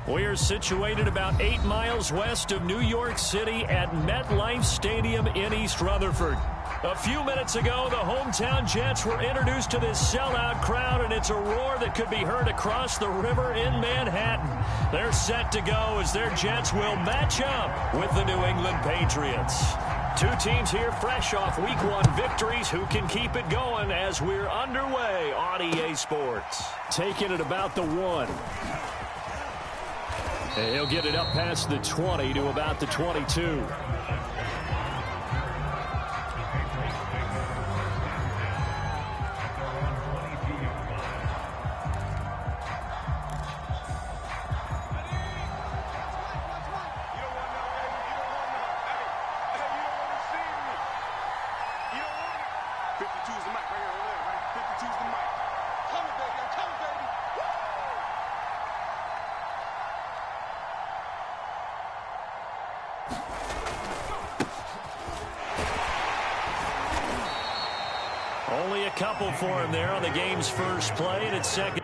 We're situated about 8 miles west of New York City at MetLife Stadium in East Rutherford. A few minutes ago, the hometown Jets were introduced to this sellout crowd, and it's a roar that could be heard across the river in Manhattan. They're set to go as their Jets will match up with the New England Patriots. Two teams here fresh off Week 1 victories who can keep it going as we're underway on EA Sports. Taking it about the 1. And he'll get it up past the 20 to about the 22. Only a couple for him there on the game's first play, and it's second.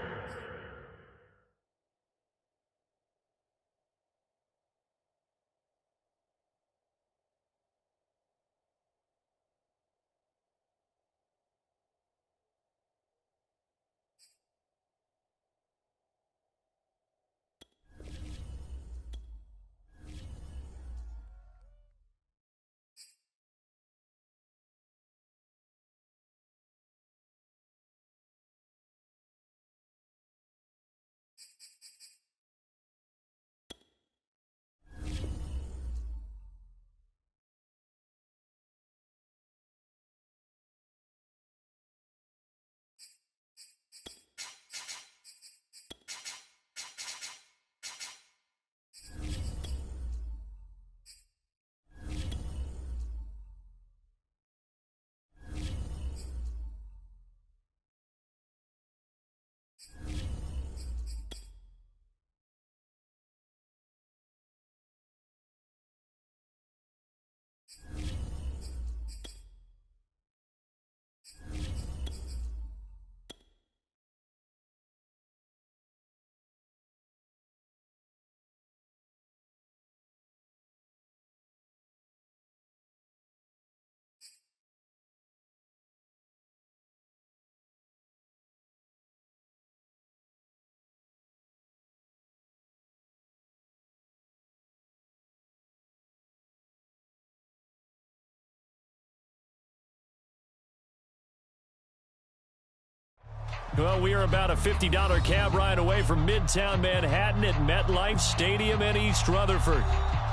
Well, we are about a $50 cab ride away from Midtown Manhattan at MetLife Stadium in East Rutherford.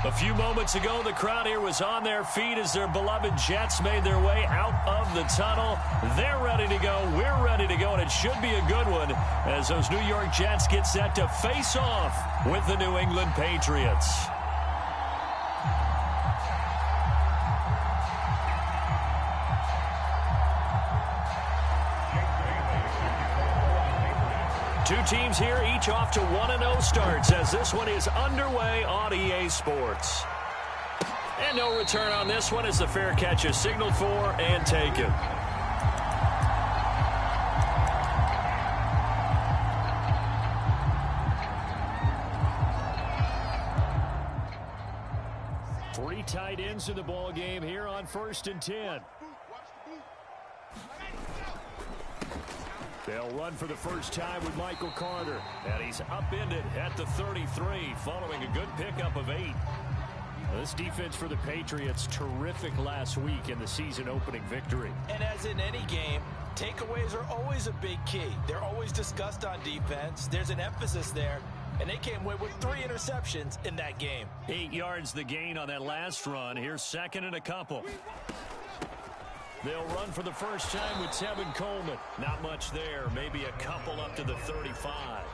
A few moments ago, the crowd here was on their feet as their beloved Jets made their way out of the tunnel. They're ready to go. We're ready to go, and it should be a good one as those New York Jets get set to face off with the New England Patriots. Two teams here, each off to 1-0 starts as this one is underway on EA Sports. And no return on this one as the fair catch is signaled for and taken. Three tight ends in the ball game here on 1st and 10. They'll run for the first time with Michael Carter. And he's upended at the 33 following a good pickup of 8. This defense for the Patriots, terrific last week in the season-opening victory. And as in any game, takeaways are always a big key. They're always discussed on defense. There's an emphasis there. And they came away with 3 interceptions in that game. 8 yards the gain on that last run. Here's second and a couple. They'll run for the first time with Tevin Coleman. Not much there. Maybe a couple up to the 35.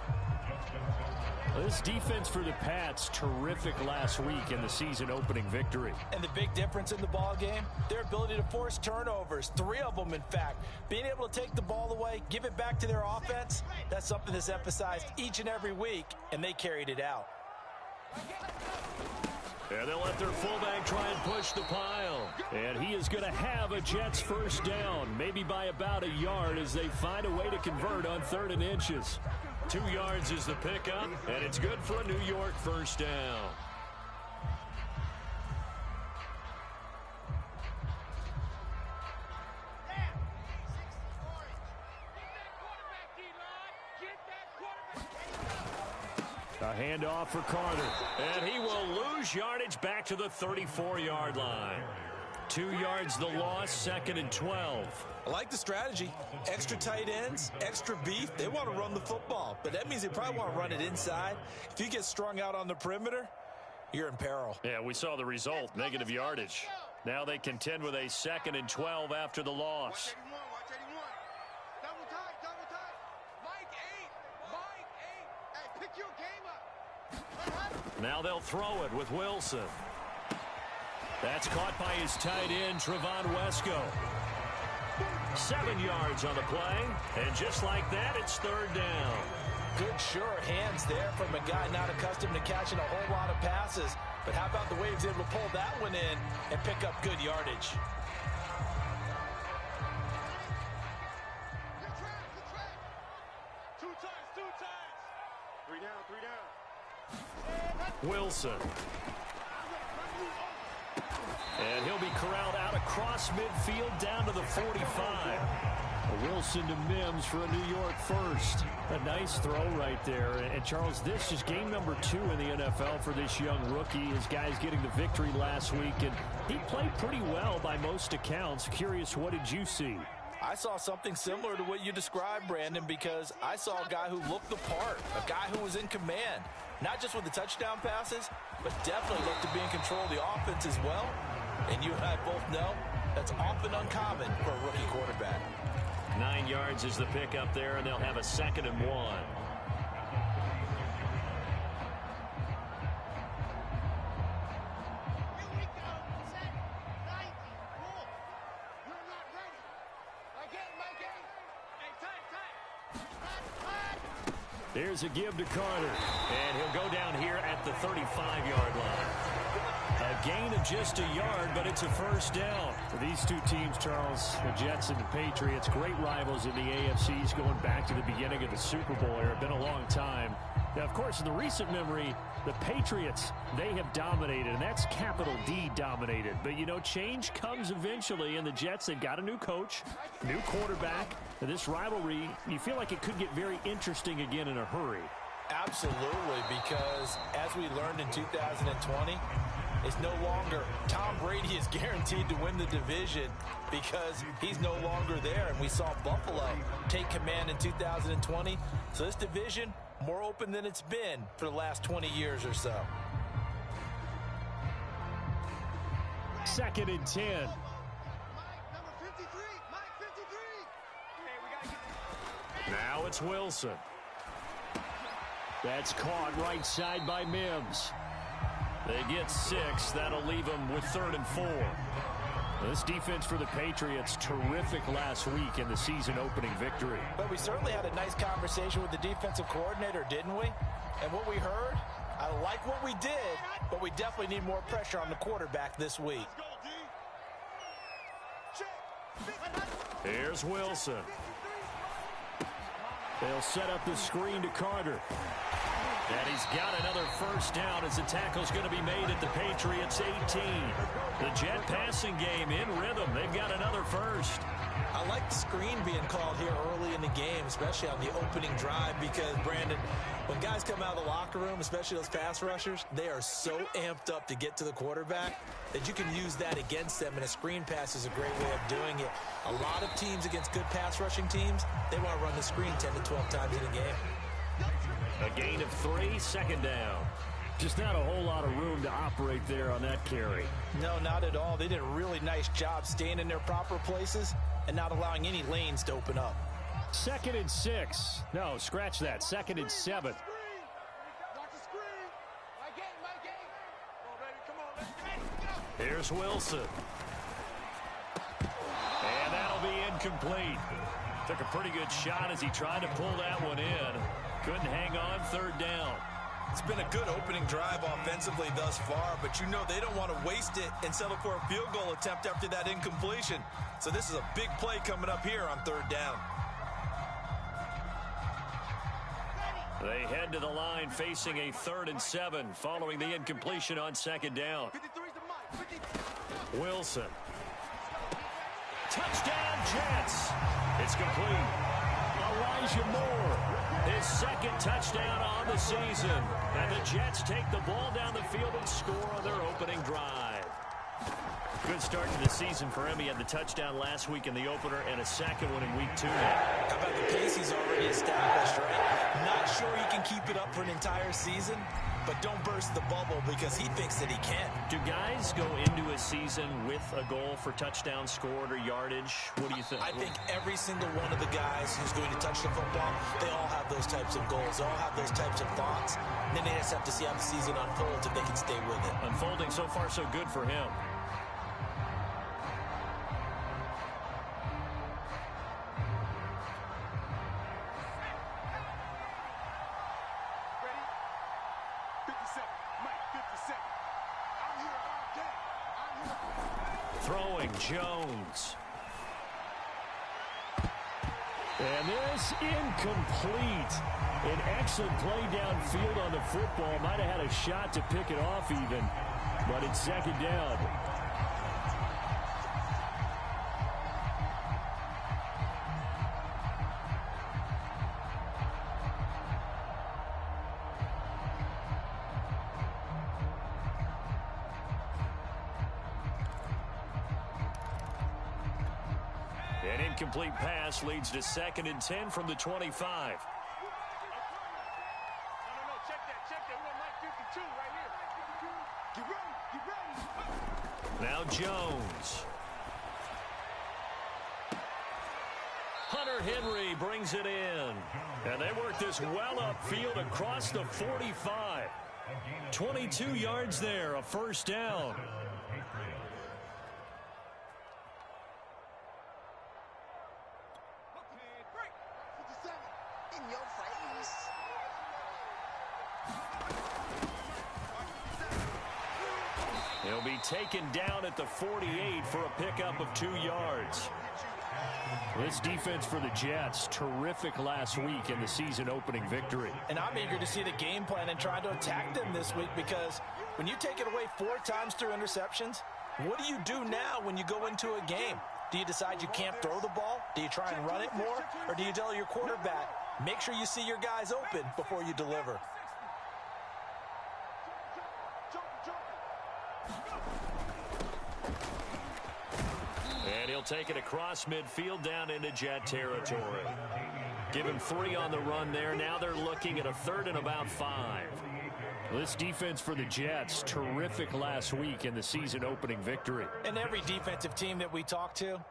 This defense for the Pats, terrific last week in the season-opening victory. And the big difference in the ball game, their ability to force turnovers. 3 of them, in fact. Being able to take the ball away, give it back to their offense, that's something that's emphasized each and every week, and they carried it out. And they'll let their fullback try and push the pile. And he is going to have a Jets first down, maybe by about a yard as they find a way to convert on 3rd and inches. 2 yards is the pickup, and it's good for a New York first down. A handoff for Carter, and he will lose yardage back to the 34-yard line. 2 yards the loss, 2nd and 12. I like the strategy. Extra tight ends, extra beef. They want to run the football, but that means they probably want to run it inside. If you get strung out on the perimeter, you're in peril. Yeah, we saw the result, negative yardage. Now they contend with a 2nd and 12 after the loss. Now they'll throw it with Wilson. That's caught by his tight end, Trevon Wesco. 7 yards on the play, and just like that, it's 3rd down. Good, sure hands there from a guy not accustomed to catching a whole lot of passes. But how about the way he was able to pull that one in and pick up good yardage? Two times. 3 down. Wilson. And he'll be corralled out across midfield down to the 45. Wilson to Mims for a New York first. A nice throw right there. And Charles, this is game number 2 in the NFL for this young rookie. His guys getting the victory last week, and he played pretty well by most accounts. Curious, what did you see? I saw something similar to what you described, Brandon, because I saw a guy who looked the part, a guy who was in command, not just with the touchdown passes, but definitely looked to be in control of the offense as well. And you and I both know that's often uncommon for a rookie quarterback. 9 yards is the pickup there, and they'll have a 2nd and 1. There's a give to Carter, and he'll go down here at the 35-yard line. A gain of just a yard, but it's a first down. For these two teams, Charles, the Jets and the Patriots, great rivals in the AFCs going back to the beginning of the Super Bowl era. Been a long time. Now, of course, in the recent memory, the Patriots, they have dominated, and that's capital D dominated. But, you know, change comes eventually, and the Jets, they've got a new coach, new quarterback. And this rivalry, you feel like it could get very interesting again in a hurry. Absolutely, because as we learned in 2020, it's no longer Tom Brady is guaranteed to win the division because he's no longer there. And we saw Buffalo take command in 2020. So this division, more open than it's been for the last 20 years or so. 2nd and 10. Now it's Wilson. That's caught right side by Mims. They get 6. That'll leave them with 3rd and 4. This defense for the Patriots, terrific last week in the season-opening victory. But we certainly had a nice conversation with the defensive coordinator, didn't we? And what we heard, I like what we did, but we definitely need more pressure on the quarterback this week. Here's Wilson. They'll set up the screen to Carter. And he's got another first down as the tackle's going to be made at the Patriots 18. The Jet passing game in rhythm. They've got another first. I like the screen being called here early in the game, especially on the opening drive, because, Brandon, when guys come out of the locker room, especially those pass rushers, they are so amped up to get to the quarterback that you can use that against them, and a screen pass is a great way of doing it. A lot of teams against good pass rushing teams, they want to run the screen 10 to 12 times in a game. A gain of 3, 2nd down. Just not a whole lot of room to operate there on that carry. No, not at all. They did a really nice job staying in their proper places and not allowing any lanes to open up. 2nd and 6. No, scratch that. 2nd and 7. Here's Wilson. And that'll be incomplete. Took a pretty good shot as he tried to pull that one in. Couldn't hang on, 3rd down. It's been a good opening drive offensively thus far, but you know they don't want to waste it and settle for a field goal attempt after that incompletion. So this is a big play coming up here on 3rd down. They head to the line facing a 3rd and 7 following the incompletion on 2nd down. Wilson. Touchdown, Jets. It's complete. Elijah Moore, his 2nd touchdown on the season. And the Jets take the ball down the field and score on their opening drive. Good start to the season for him. He had the touchdown last week in the opener and a 2nd one in week 2 now. How about the pace he's already established, right? Not sure he can keep it up for an entire season, but don't burst the bubble because he thinks that he can. Do guys go into a season with a goal for touchdown scored or yardage? What do you think? I think every single one of the guys who's going to touch the football, they all have those types of goals. They all have those types of thoughts. And then they just have to see how the season unfolds if they can stay with it. Unfolding so far so good for him. Throwing Jones. And this incomplete. An excellent play downfield on the football. Might have had a shot to pick it off even, but it's 2nd down. An incomplete pass leads to 2nd and 10 from the 25. Now Jones. Hunter Henry brings it in. And they work this well upfield across the 45. 22 yards there, a 1st down. He'll be taken down at the 48 for a pickup of 2 yards. This defense for the Jets, terrific last week in the season-opening victory. And I'm eager to see the game plan and try to attack them this week because when you take it away 4 times through interceptions, what do you do now when you go into a game? Do you decide you can't throw the ball? Do you try and run it more? Or do you tell your quarterback, make sure you see your guys open before you deliver? And he'll take it across midfield down into Jet territory. Give him 3 on the run there. Now they're looking at a 3rd and about 5. This defense for the Jets, terrific last week in the season-opening victory. And every defensive team that we talk to,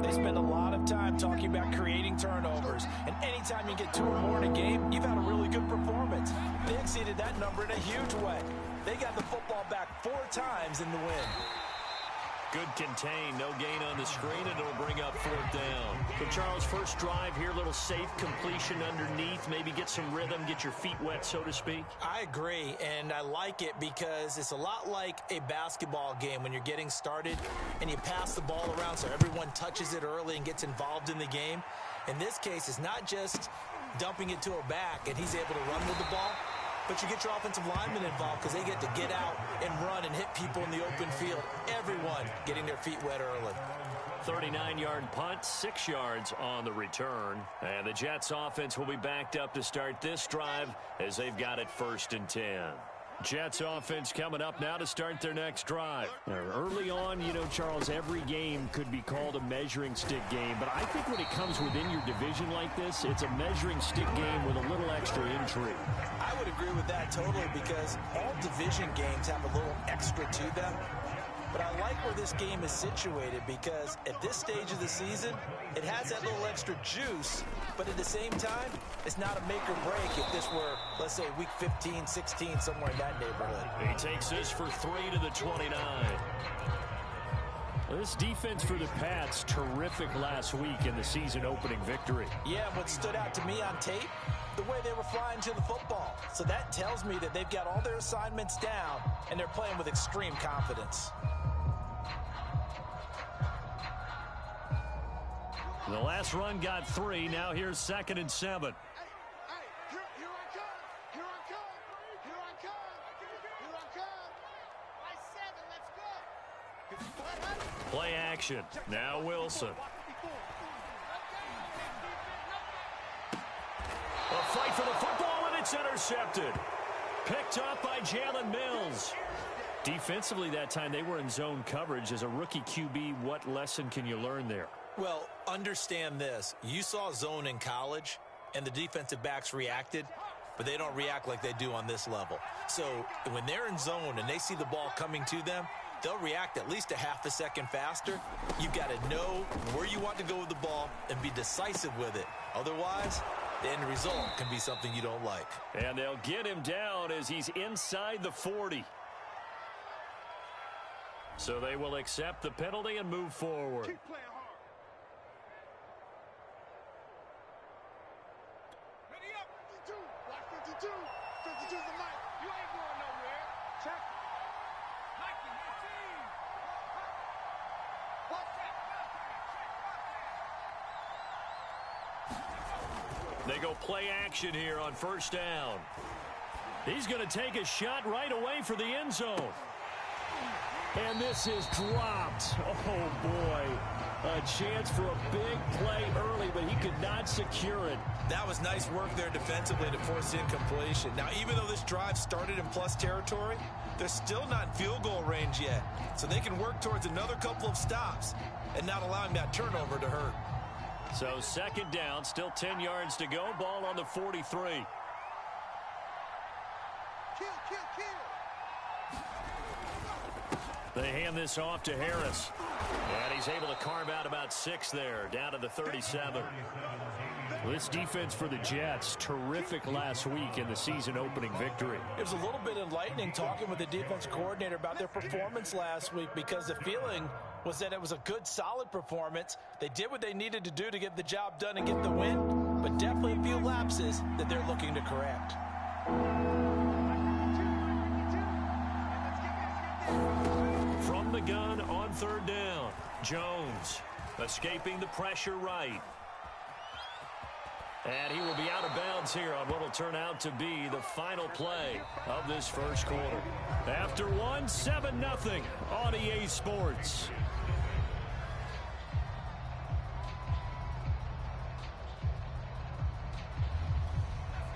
they spend a lot of time talking about creating turnovers. And anytime you get 2 or more in a game, you've had a really good performance. They exceeded that number in a huge way. They got the football back 4 times in the win. Good contain, no gain on the screen, and it'll bring up 4th down. So, Charles, first drive here, little safe completion underneath, maybe get some rhythm, get your feet wet, so to speak. I agree, and I like it because it's a lot like a basketball game when you're getting started and you pass the ball around so everyone touches it early and gets involved in the game. In this case, it's not just dumping it to a back and he's able to run with the ball, but you get your offensive linemen involved because they get to get out and run and hit people in the open field. Everyone getting their feet wet early. 39-yard punt, 6 yards on the return. And the Jets offense will be backed up to start this drive as they've got it 1st and 10. Jets offense coming up now to start their next drive. Early on, you know, Charles, every game could be called a measuring stick game, but I think when it comes within your division like this, it's a measuring stick game with a little extra intrigue. I would agree with that totally because all division games have a little extra to them. But I like where this game is situated because at this stage of the season, it has that little extra juice, but at the same time, it's not a make or break if this were, let's say, week 15, 16, somewhere in that neighborhood. He takes this for 3 to the 29. This defense for the Pats, terrific last week in the season-opening victory. Yeah, what stood out to me on tape, the way they were flying to the football. So that tells me that they've got all their assignments down, and they're playing with extreme confidence. The last run got 3. Now here's 2nd and 7. Play action. Now Wilson. A fight for the football, and it's intercepted. Picked up by Jalen Mills. Defensively that time, they were in zone coverage. As a rookie QB, what lesson can you learn there? Well, understand this. You saw zone in college, and the defensive backs reacted, but they don't react like they do on this level. So when they're in zone and they see the ball coming to them, they'll react at least a half a second faster. You've got to know where you want to go with the ball and be decisive with it. Otherwise, the end result can be something you don't like. And they'll get him down as he's inside the 40. So they will accept the penalty and move forward. Keep playing hard. Ready up, 52. Block 52. 52's the mic. You ain't going nowhere. Check. Mikey, your team. Block that. They go play action here on first down. He's going to take a shot right away for the end zone. And this is dropped. Oh, boy. A chance for a big play early, but he could not secure it. That was nice work there defensively to force incompletion. Now, even though this drive started in plus territory, they're still not in field goal range yet. So they can work towards another couple of stops and not allowing that turnover to hurt. So second down, still 10 yards to go. Ball on the 43. Kill. They hand this off to Harris. And he's able to carve out about 6 there, down to the 37. This defense for the Jets, terrific last week in the season opening victory. It was a little bit enlightening talking with the defense coordinator about their performance last week, because the feeling was that it was a good, solid performance. They did what they needed to do to get the job done and get the win, but definitely a few lapses that they're looking to correct. From the gun on third down, Jones escaping the pressure right. And he will be out of bounds here on what will turn out to be the final play of this first quarter. After one, 7-0 on EA Sports.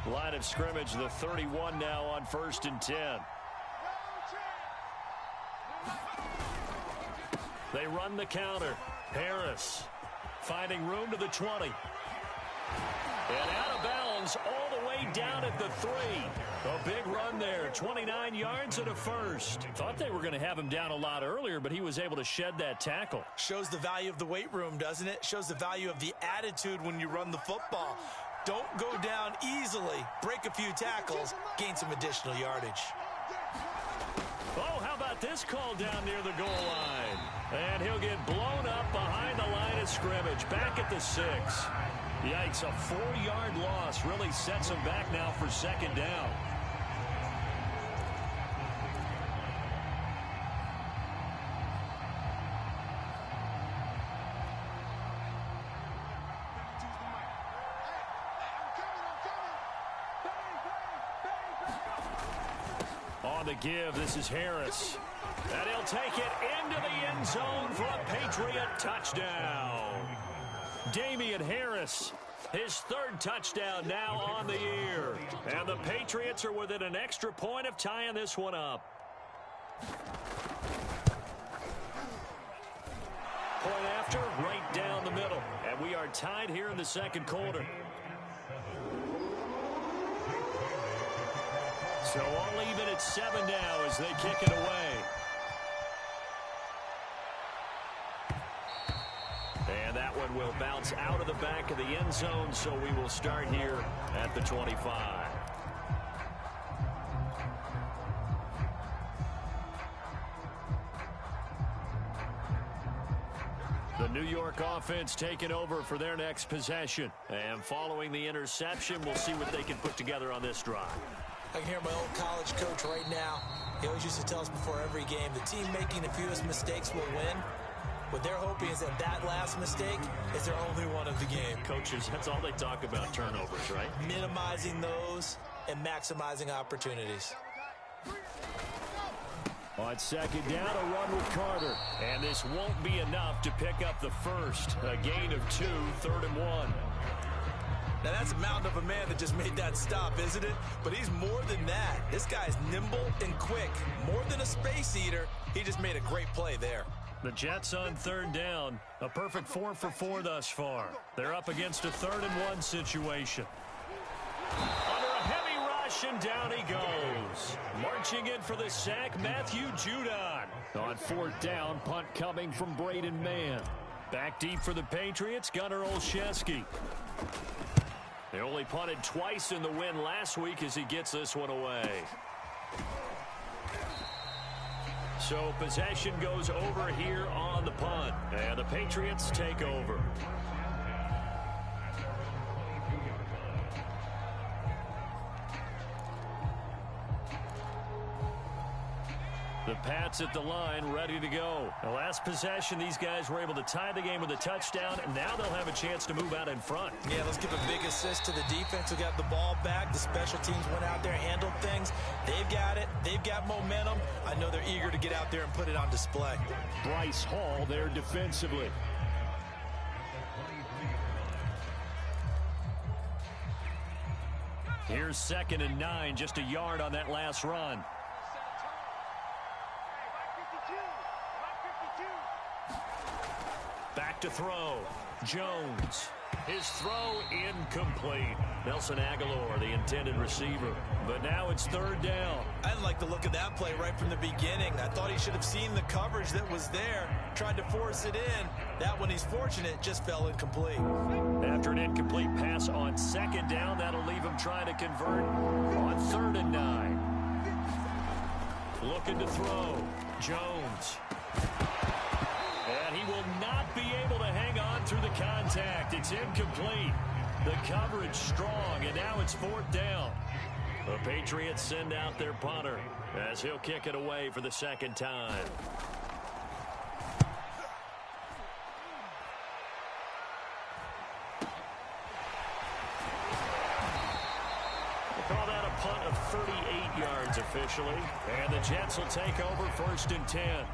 Line of scrimmage, the 31 now on 1st and 10. They run the counter. Harris finding room to the 20. And out of bounds all the way down at the 3. A big run there, 29 yards and a first. Thought they were going to have him down a lot earlier, but he was able to shed that tackle. Shows the value of the weight room, doesn't it? Shows the value of the attitude when you run the football. Don't go down easily. Break a few tackles, gain some additional yardage. Oh, how about this call down near the goal line? And he'll get blown up behind the line of scrimmage, back at the 6. Yikes, a 4-yard loss really sets him back now for second down. On the give, this is Harris. And he'll take it into the end zone for a Patriot touchdown. Damian Harris, his 3rd touchdown now on the year. And the Patriots are within an extra point of tying this one up. Point after, right down the middle. And we are tied here in the second quarter. So all even at 7 now as they kick it away. And that one will bounce out of the back of the end zone, so we will start here at the 25. The New York offense taking over for their next possession. And following the interception, we'll see what they can put together on this drive. I can hear my old college coach right now. He always used to tell us before every game, the team making the fewest mistakes will win. What they're hoping is that that last mistake is their only one of the game. Coaches, that's all they talk about, turnovers, right? Minimizing those and maximizing opportunities. On second down, a run with Carter. And this won't be enough to pick up the first. A gain of 2, 3rd and 1. Now, that's a mountain of a man that just made that stop, isn't it? But he's more than that. This guy's nimble and quick. More than a space eater, he just made a great play there. The Jets on 3rd down. A perfect 4 for 4 thus far. They're up against a 3rd and 1 situation. Under a heavy rush, and down he goes. Marching in for the sack, Matthew Judon. On 4th down, punt coming from Braden Mann. Back deep for the Patriots, Gunnar Olszewski. They only punted twice in the win last week as he gets this one away. So possession goes over here on the punt. And the Patriots take over. The Pats at the line, ready to go. The last possession, these guys were able to tie the game with a touchdown, and now they'll have a chance to move out in front. Yeah, let's give a big assist to the defense who got the ball back. The special teams went out there, handled things. They've got it. They've got momentum. I know they're eager to get out there and put it on display. Bryce Hall there defensively. Here's 2nd and 9, just a yard on that last run. Back to throw. Jones. His throw incomplete. Nelson Aguilar, the intended receiver. But now it's 3rd down. I didn't like the look of that play right from the beginning. I thought he should have seen the coverage that was there. Tried to force it in. That one, he's fortunate, just fell incomplete. After an incomplete pass on 2nd down, that'll leave him trying to convert on 3rd and 9. Looking to throw. Jones. And he will not be able to hang on through the contact. It's incomplete. The coverage strong, and now it's 4th down. The Patriots send out their punter as he'll kick it away for the 2nd time. We'll call that a punt of 38 yards officially. And the Jets will take over 1st and 10.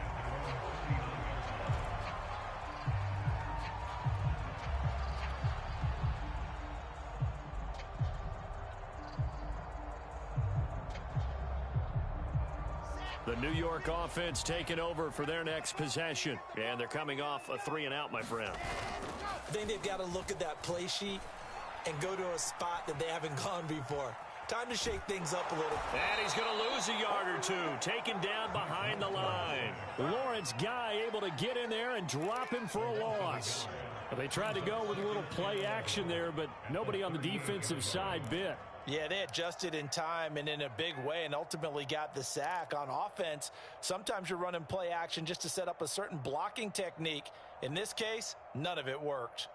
The New York offense taking over for their next possession. And they're coming off a 3-and-out, my friend. I think they've got to look at that play sheet and go to a spot that they haven't gone before. Time to shake things up a little. And he's going to lose a yard or 2. Taken down behind the line. Lawrence Guy able to get in there and drop him for a loss. They tried to go with a little play action there, but nobody on the defensive side bit. Yeah, they adjusted in time and in a big way and ultimately got the sack. On offense, sometimes you're running play action just to set up a certain blocking technique. In this case, none of it worked.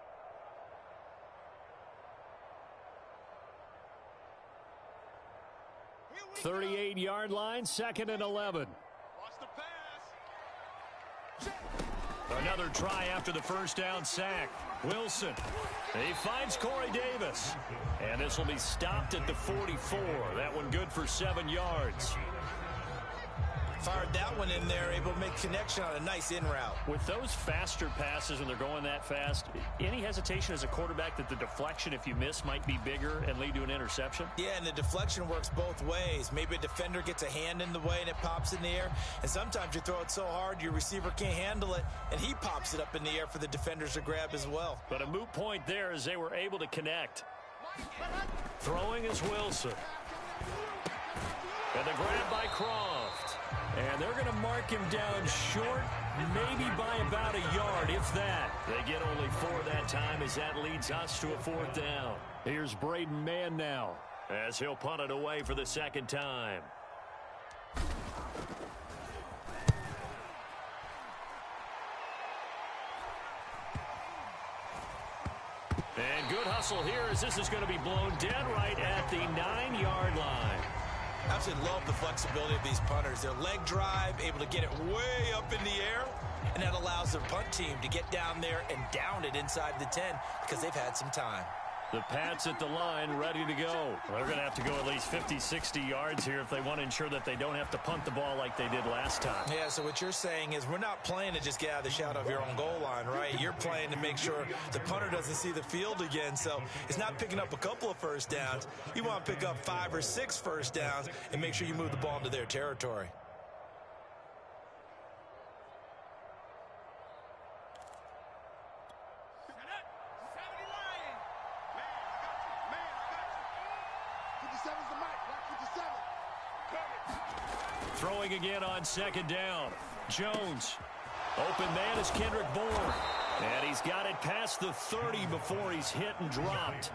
The 38-yard line, 2nd and 11. Watch the pass. Another try after the 1st down sack. Wilson. He finds Corey Davis. And this will be stopped at the 44. That one good for 7 yards. Fired that one in there, able to make connection on a nice in route. With those faster passes and they're going that fast, any hesitation as a quarterback that the deflection, if you miss, might be bigger and lead to an interception? Yeah, and the deflection works both ways. Maybe a defender gets a hand in the way and it pops in the air. And sometimes you throw it so hard your receiver can't handle it, and he pops it up in the air for the defenders to grab as well. But a moot point there as they were able to connect. Throwing is Wilson. And the grab by Croft. And they're going to mark him down short, maybe by about a yard, if that. They get only 4 that time as that leads us to a 4th down. Here's Braden Mann now as he'll punt it away for the 2nd time. And good hustle here as this is going to be blown dead right at the 9-yard line. Absolutely love the flexibility of these punters. Their leg drive, able to get it way up in the air, and that allows their punt team to get down there and down it inside the 10 because they've had some time. The Pats at the line, ready to go. They're going to have to go at least 50, 60 yards here if they want to ensure that they don't have to punt the ball like they did last time. Yeah, so what you're saying is we're not playing to just get out of the shadow of your own goal line, right? You're playing to make sure the punter doesn't see the field again. So it's not picking up a couple of first downs. You want to pick up 5 or 6 first downs and make sure you move the ball into their territory. Throwing again on second down. Jones. Open man is Kendrick Bourne. And he's got it past the 30 before he's hit and dropped.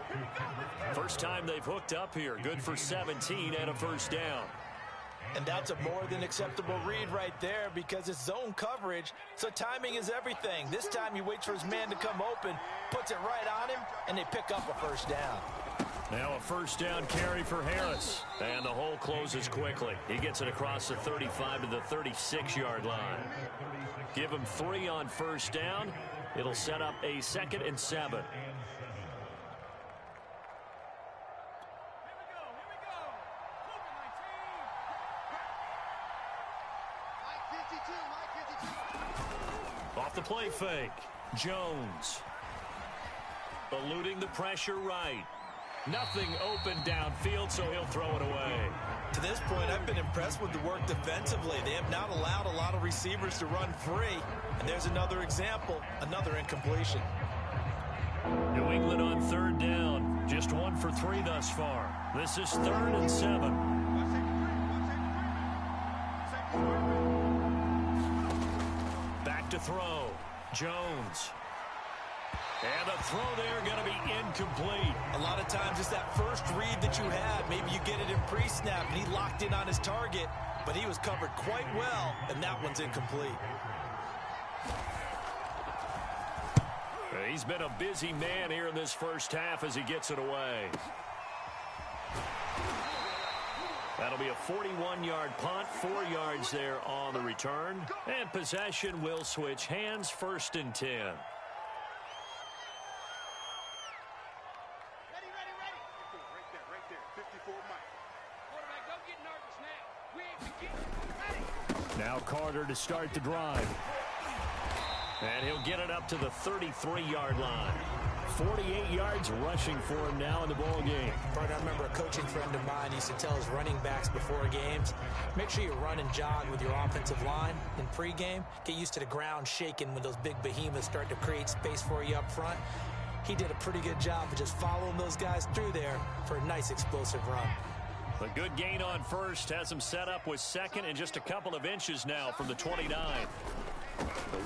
First time they've hooked up here. Good for 17 and a first down. And that's a more than acceptable read right there because it's zone coverage, so timing is everything. This time he waits for his man to come open, puts it right on him, and they pick up a first down. Now a first down carry for Harris. And the hole closes quickly. He gets it across the 35 to the 36-yard line. Give him 3 on first down. It'll set up a 2nd and 7. Off the play fake. Jones. Eluding the pressure right. Nothing open downfield, so he'll throw it away. To this point, I've been impressed with the work defensively. They have not allowed a lot of receivers to run free. And there's another example, another incompletion. New England on third down. Just 1 for 3 thus far. This is 3rd and 7. Back to throw. Jones. And the throw there going to be incomplete. A lot of times it's that first read that you had. Maybe you get it in pre-snap, and he locked in on his target, but he was covered quite well, and that one's incomplete. He's been a busy man here in this first half as he gets it away. That'll be a 41-yard punt, 4 yards there on the return. And possession will switch hands, 1st and 10. Now Carter to start the drive. And he'll get it up to the 33-yard line. 48 yards rushing for him now in the ball game. I remember a coaching friend of mine used to tell his running backs before games, make sure you run and jog with your offensive line in pregame. Get used to the ground shaking when those big behemoths start to create space for you up front. He did a pretty good job of just following those guys through there for a nice explosive run. A good gain on first has him set up with 2nd and just a couple of inches now from the 29.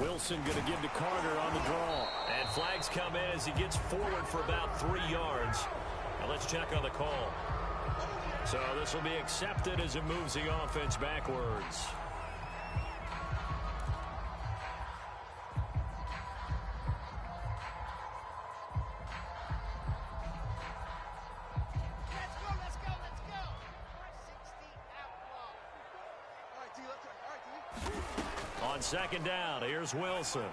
Wilson going to give to Carter on the draw. And flags come in as he gets forward for about 3 yards. Now let's check on the call. So this will be accepted as it moves the offense backwards. On second down, here's Wilson.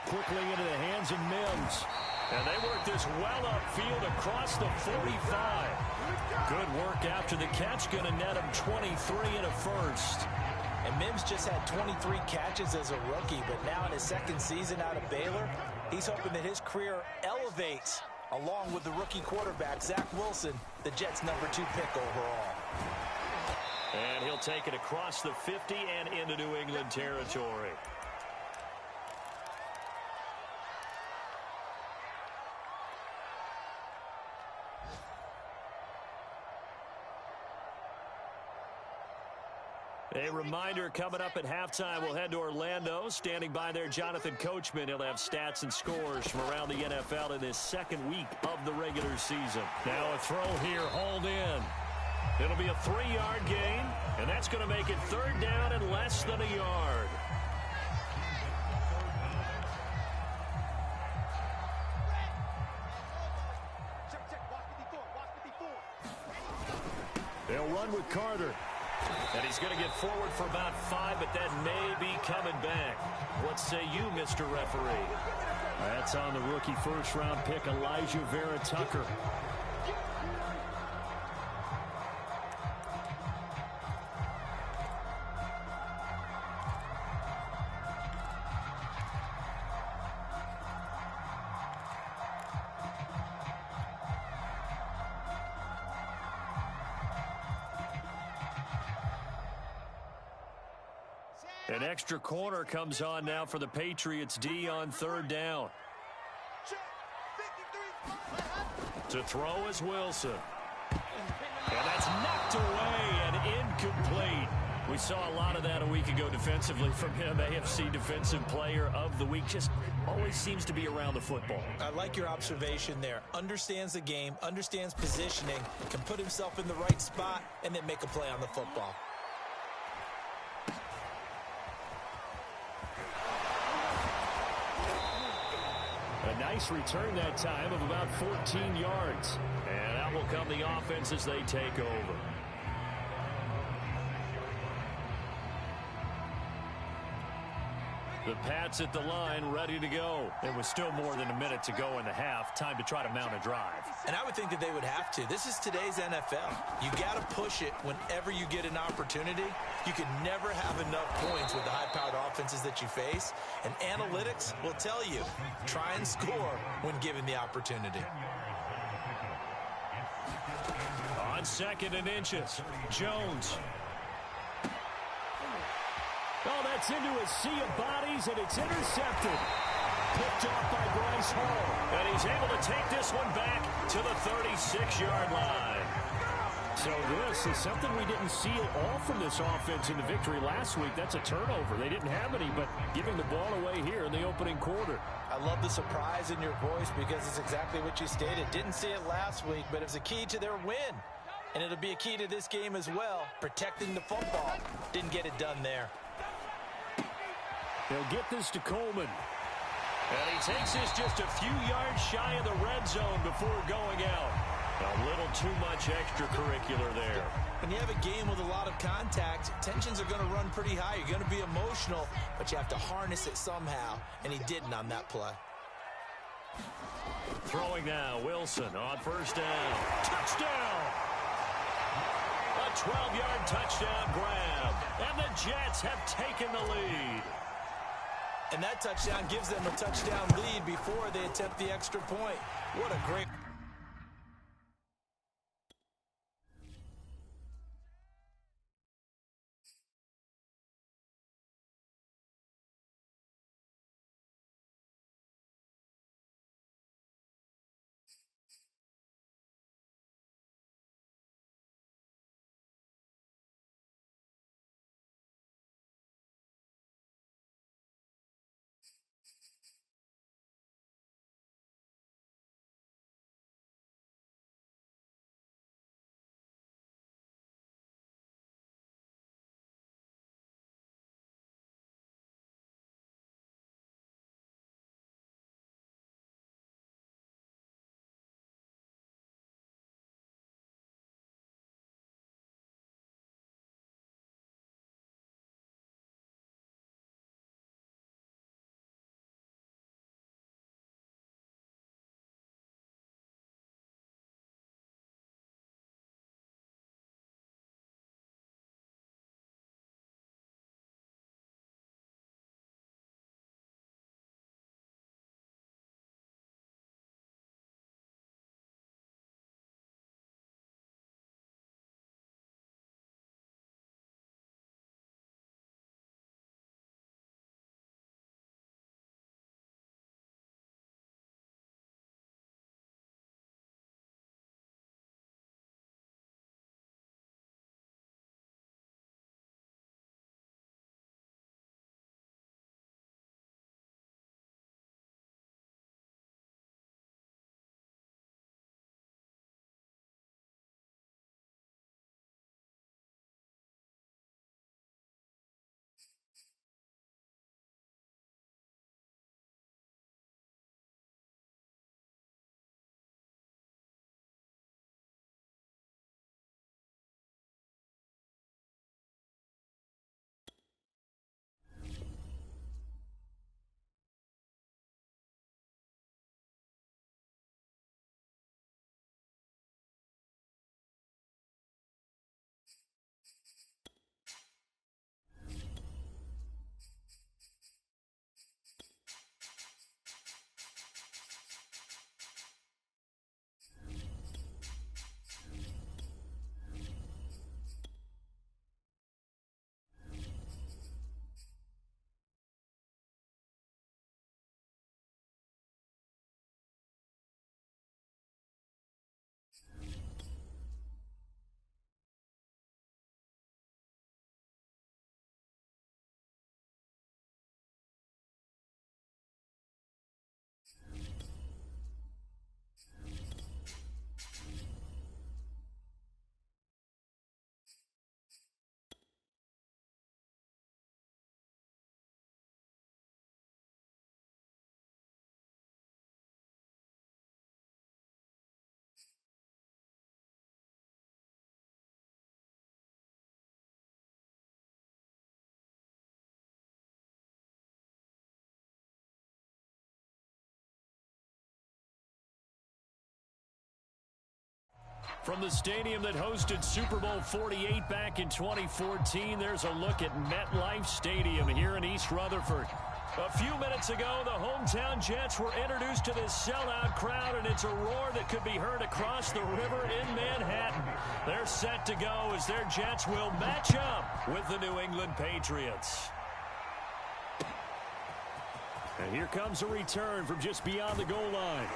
Quickly into the hands of Mims. And they work this well upfield across the 45. Good work after the catch. Going to net him 23 and a first. And Mims just had 23 catches as a rookie, but now in his 2nd season out of Baylor, he's hoping that his career elevates along with the rookie quarterback, Zach Wilson, the Jets' #2 pick overall. And he'll take it across the 50 and into New England territory. A reminder coming up at halftime, we'll head to Orlando. Standing by there, Jonathan Coachman. He'll have stats and scores from around the NFL in this 2nd week of the regular season. Now a throw here, hauled in. It'll be a 3-yard gain, and that's going to make it 3rd down and less than a yard. They'll run with Carter. And he's going to get forward for about 5, but that may be coming back. What say you, Mr. Referee? That's on the rookie first-round pick, Elijah Vera Tucker. An extra corner comes on now for the Patriots D on third down. To throw is Wilson. And that's knocked away and incomplete. We saw a lot of that a week ago defensively from him. AFC Defensive Player of the Week. Just always seems to be around the football. I like your observation there. Understands the game, understands positioning, can put himself in the right spot, and then make a play on the football. A nice return that time of about 14 yards. And that will come the offense as they take over. The Pats at the line, ready to go. There was still more than a minute to go in the half. Time to try to mount a drive. And I would think that they would have to. This is today's NFL. You got to push it whenever you get an opportunity. You can never have enough points with the high-powered offenses that you face. And analytics will tell you, try and score when given the opportunity. On 2nd and inches, Jones. Oh, that's into a sea of bodies, and it's intercepted. Picked off by Bryce Hall. And he's able to take this one back to the 36-yard line. So this is something we didn't see at all from this offense in the victory last week. That's a turnover. They didn't have any, but giving the ball away here in the opening quarter. I love the surprise in your voice because it's exactly what you stated. Didn't see it last week, but it was a key to their win. And it'll be a key to this game as well, protecting the football. Didn't get it done there. They'll get this to Coleman. And he takes this just a few yards shy of the red zone before going out. A little too much extracurricular there. When you have a game with a lot of contact, tensions are going to run pretty high. You're going to be emotional, but you have to harness it somehow, and he didn't on that play. Throwing now, Wilson on first down. Touchdown! A 12-yard touchdown grab. And the Jets have taken the lead. And that touchdown gives them a touchdown lead before they attempt the extra point. What a great... From the stadium that hosted Super Bowl 48 back in 2014, there's a look at MetLife Stadium here in East Rutherford. A few minutes ago, the hometown Jets were introduced to this sellout crowd, and it's a roar that could be heard across the river in Manhattan. They're set to go as their Jets will match up with the New England Patriots. And here comes a return from just beyond the goal line.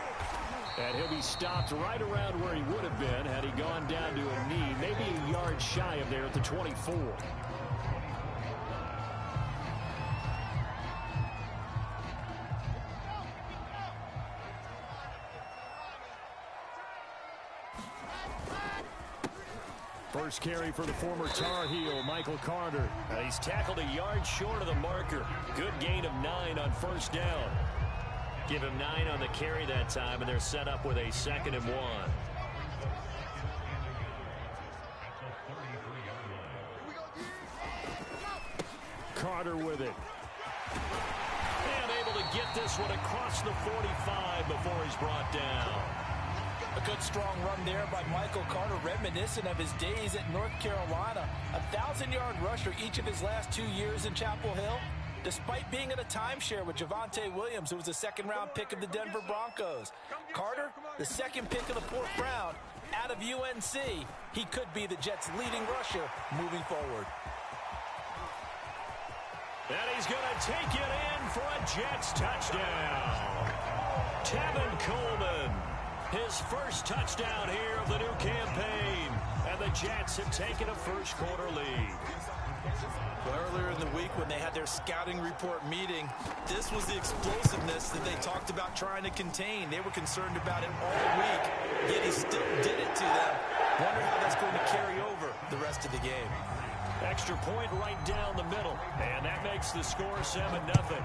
And he'll be stopped right around where he would have been had he gone down to a knee, maybe a yard shy of there at the 24. First carry for the former Tar Heel, Michael Carter. He's tackled a yard short of the marker. Good gain of 9 on first down. Give him 9 on the carry that time, and they're set up with a 2nd and 1. Carter with it. And able to get this one across the 45 before he's brought down. A good strong run there by Michael Carter, reminiscent of his days at North Carolina. A 1,000-yard rusher each of his last 2 years in Chapel Hill. Despite being in a timeshare with Javonte Williams, who was a second-round pick of the Denver Broncos. Carter, the second pick of the 4th round out of UNC. He could be the Jets' leading rusher moving forward. And he's going to take it in for a Jets touchdown. Tevin Coleman, his first touchdown here of the new campaign. And the Jets have taken a first-quarter lead. Earlier in the week when they had their scouting report meeting, this was the explosiveness that they talked about trying to contain. They were concerned about it all week, yet he still did it to them. Wonder how that's going to carry over the rest of the game. Extra point right down the middle, and that makes the score 7-0.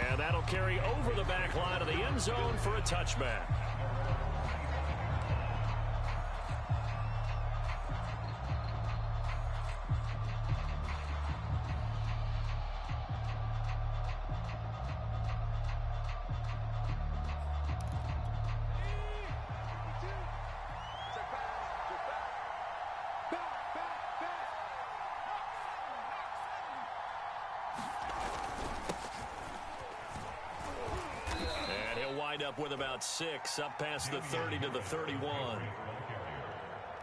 And that'll carry over the back line of the end zone for a touchback. Up with about 6, up past the 30 to the 31.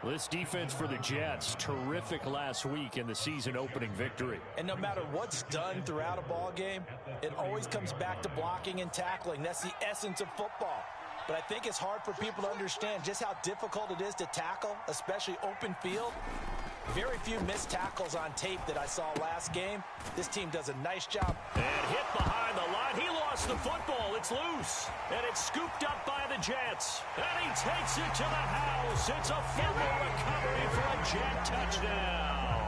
This defense for the Jets, terrific last week in the season-opening victory. And no matter what's done throughout a ball game, it always comes back to blocking and tackling. That's the essence of football. But I think it's hard for people to understand just how difficult it is to tackle, especially open field. Very few missed tackles on tape that I saw last game. This team does a nice job. And hit behind the line. He lost the football. It's loose. And it's scooped up by the Jets. And he takes it to the house. It's a fumble recovery for a Jet touchdown.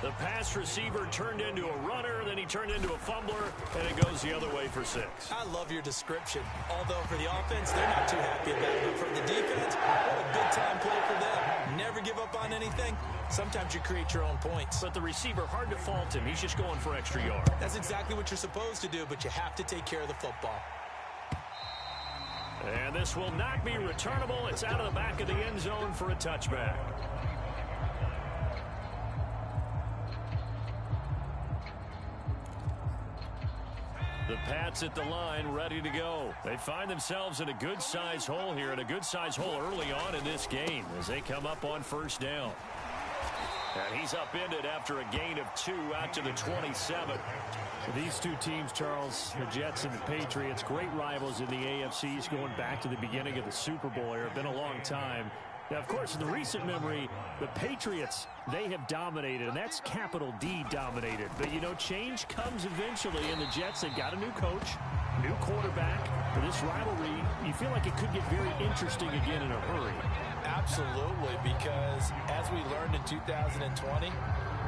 The pass receiver turned into a runner, then he turned into a fumbler, and it goes the other way for 6. I love your description. Although for the offense, they're not too happy about it. But for the defense, what a big-time play for them. Never give up on anything. Sometimes you create your own points. But the receiver, hard to fault him. He's just going for extra yard. That's exactly what you're supposed to do, but you have to take care of the football. And this will not be returnable. It's out of the back of the end zone for a touchback. The Pats at the line, ready to go. They find themselves in a good-sized hole here, and a good-sized hole early on in this game as they come up on first down. And he's upended after a gain of 2 out to the 27. These two teams, Charles, the Jets and the Patriots, great rivals in the AFCs going back to the beginning of the Super Bowl era. Been a long time. Now, of course, in the recent memory, the Patriots, they have dominated, and that's capital D dominated. But, you know, change comes eventually, and the Jets, they've got a new coach, new quarterback. For this rivalry, you feel like it could get very interesting again in a hurry. Absolutely, because as we learned in 2020,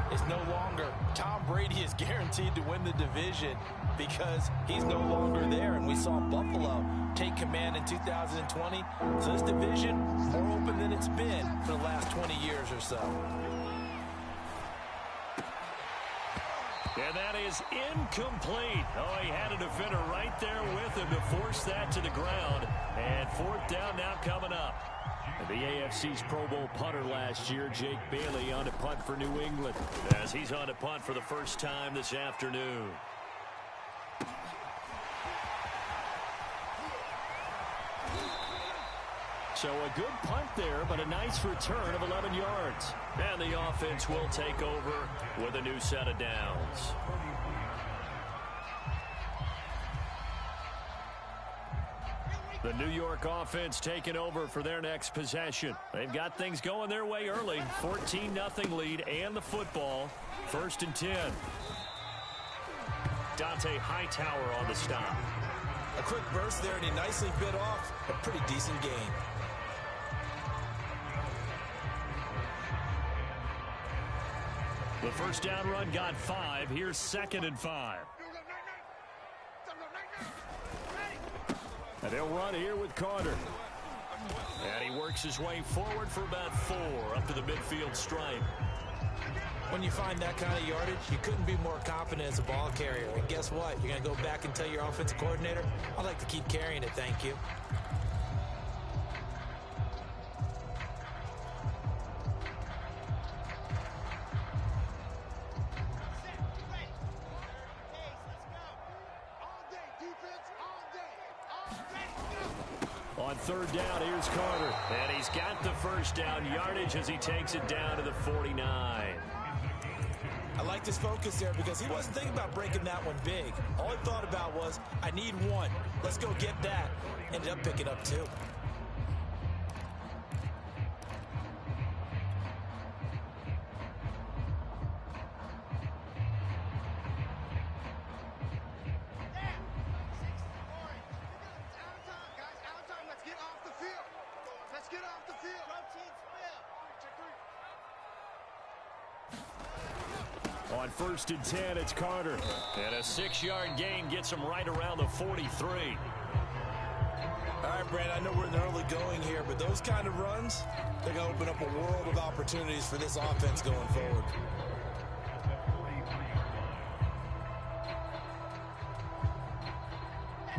it's no longer Tom Brady is guaranteed to win the division because he's no longer there. And we saw Buffalo take command in 2020. So this division, more open than it's been for the last 20 years or so. And that is incomplete. Oh, he had a defender right there with him to force that to the ground. And fourth down now coming up. The AFC's Pro Bowl punter last year, Jake Bailey, on to punt for New England, as he's on to punt for the first time this afternoon. So a good punt there, but a nice return of 11 yards. And the offense will take over with a new set of downs. The New York offense taking over for their next possession. They've got things going their way early. 14-0 lead and the football. 1st and 10. Dante Hightower on the stop. A quick burst there, and he nicely bit off a pretty decent gain. The first down run got 5. Here's 2nd and 5. And they'll run here with Carter. And he works his way forward for about 4 up to the midfield stripe. When you find that kind of yardage, you couldn't be more confident as a ball carrier. And guess what? You're going to go back and tell your offensive coordinator, I'd like to keep carrying it, thank you. On 3rd down, here's Carter. And he's got the first down yardage as he takes it down to the 49. I liked his focus there because he wasn't thinking about breaking that one big. All he thought about was, I need 1. Let's go get that. Ended up picking up 2. On 1st and 10, it's Carter. And a 6-yard gain gets him right around the 43. All right, Brad, I know we're in the early going here, but those kind of runs, they're going to open up a world of opportunities for this offense going forward.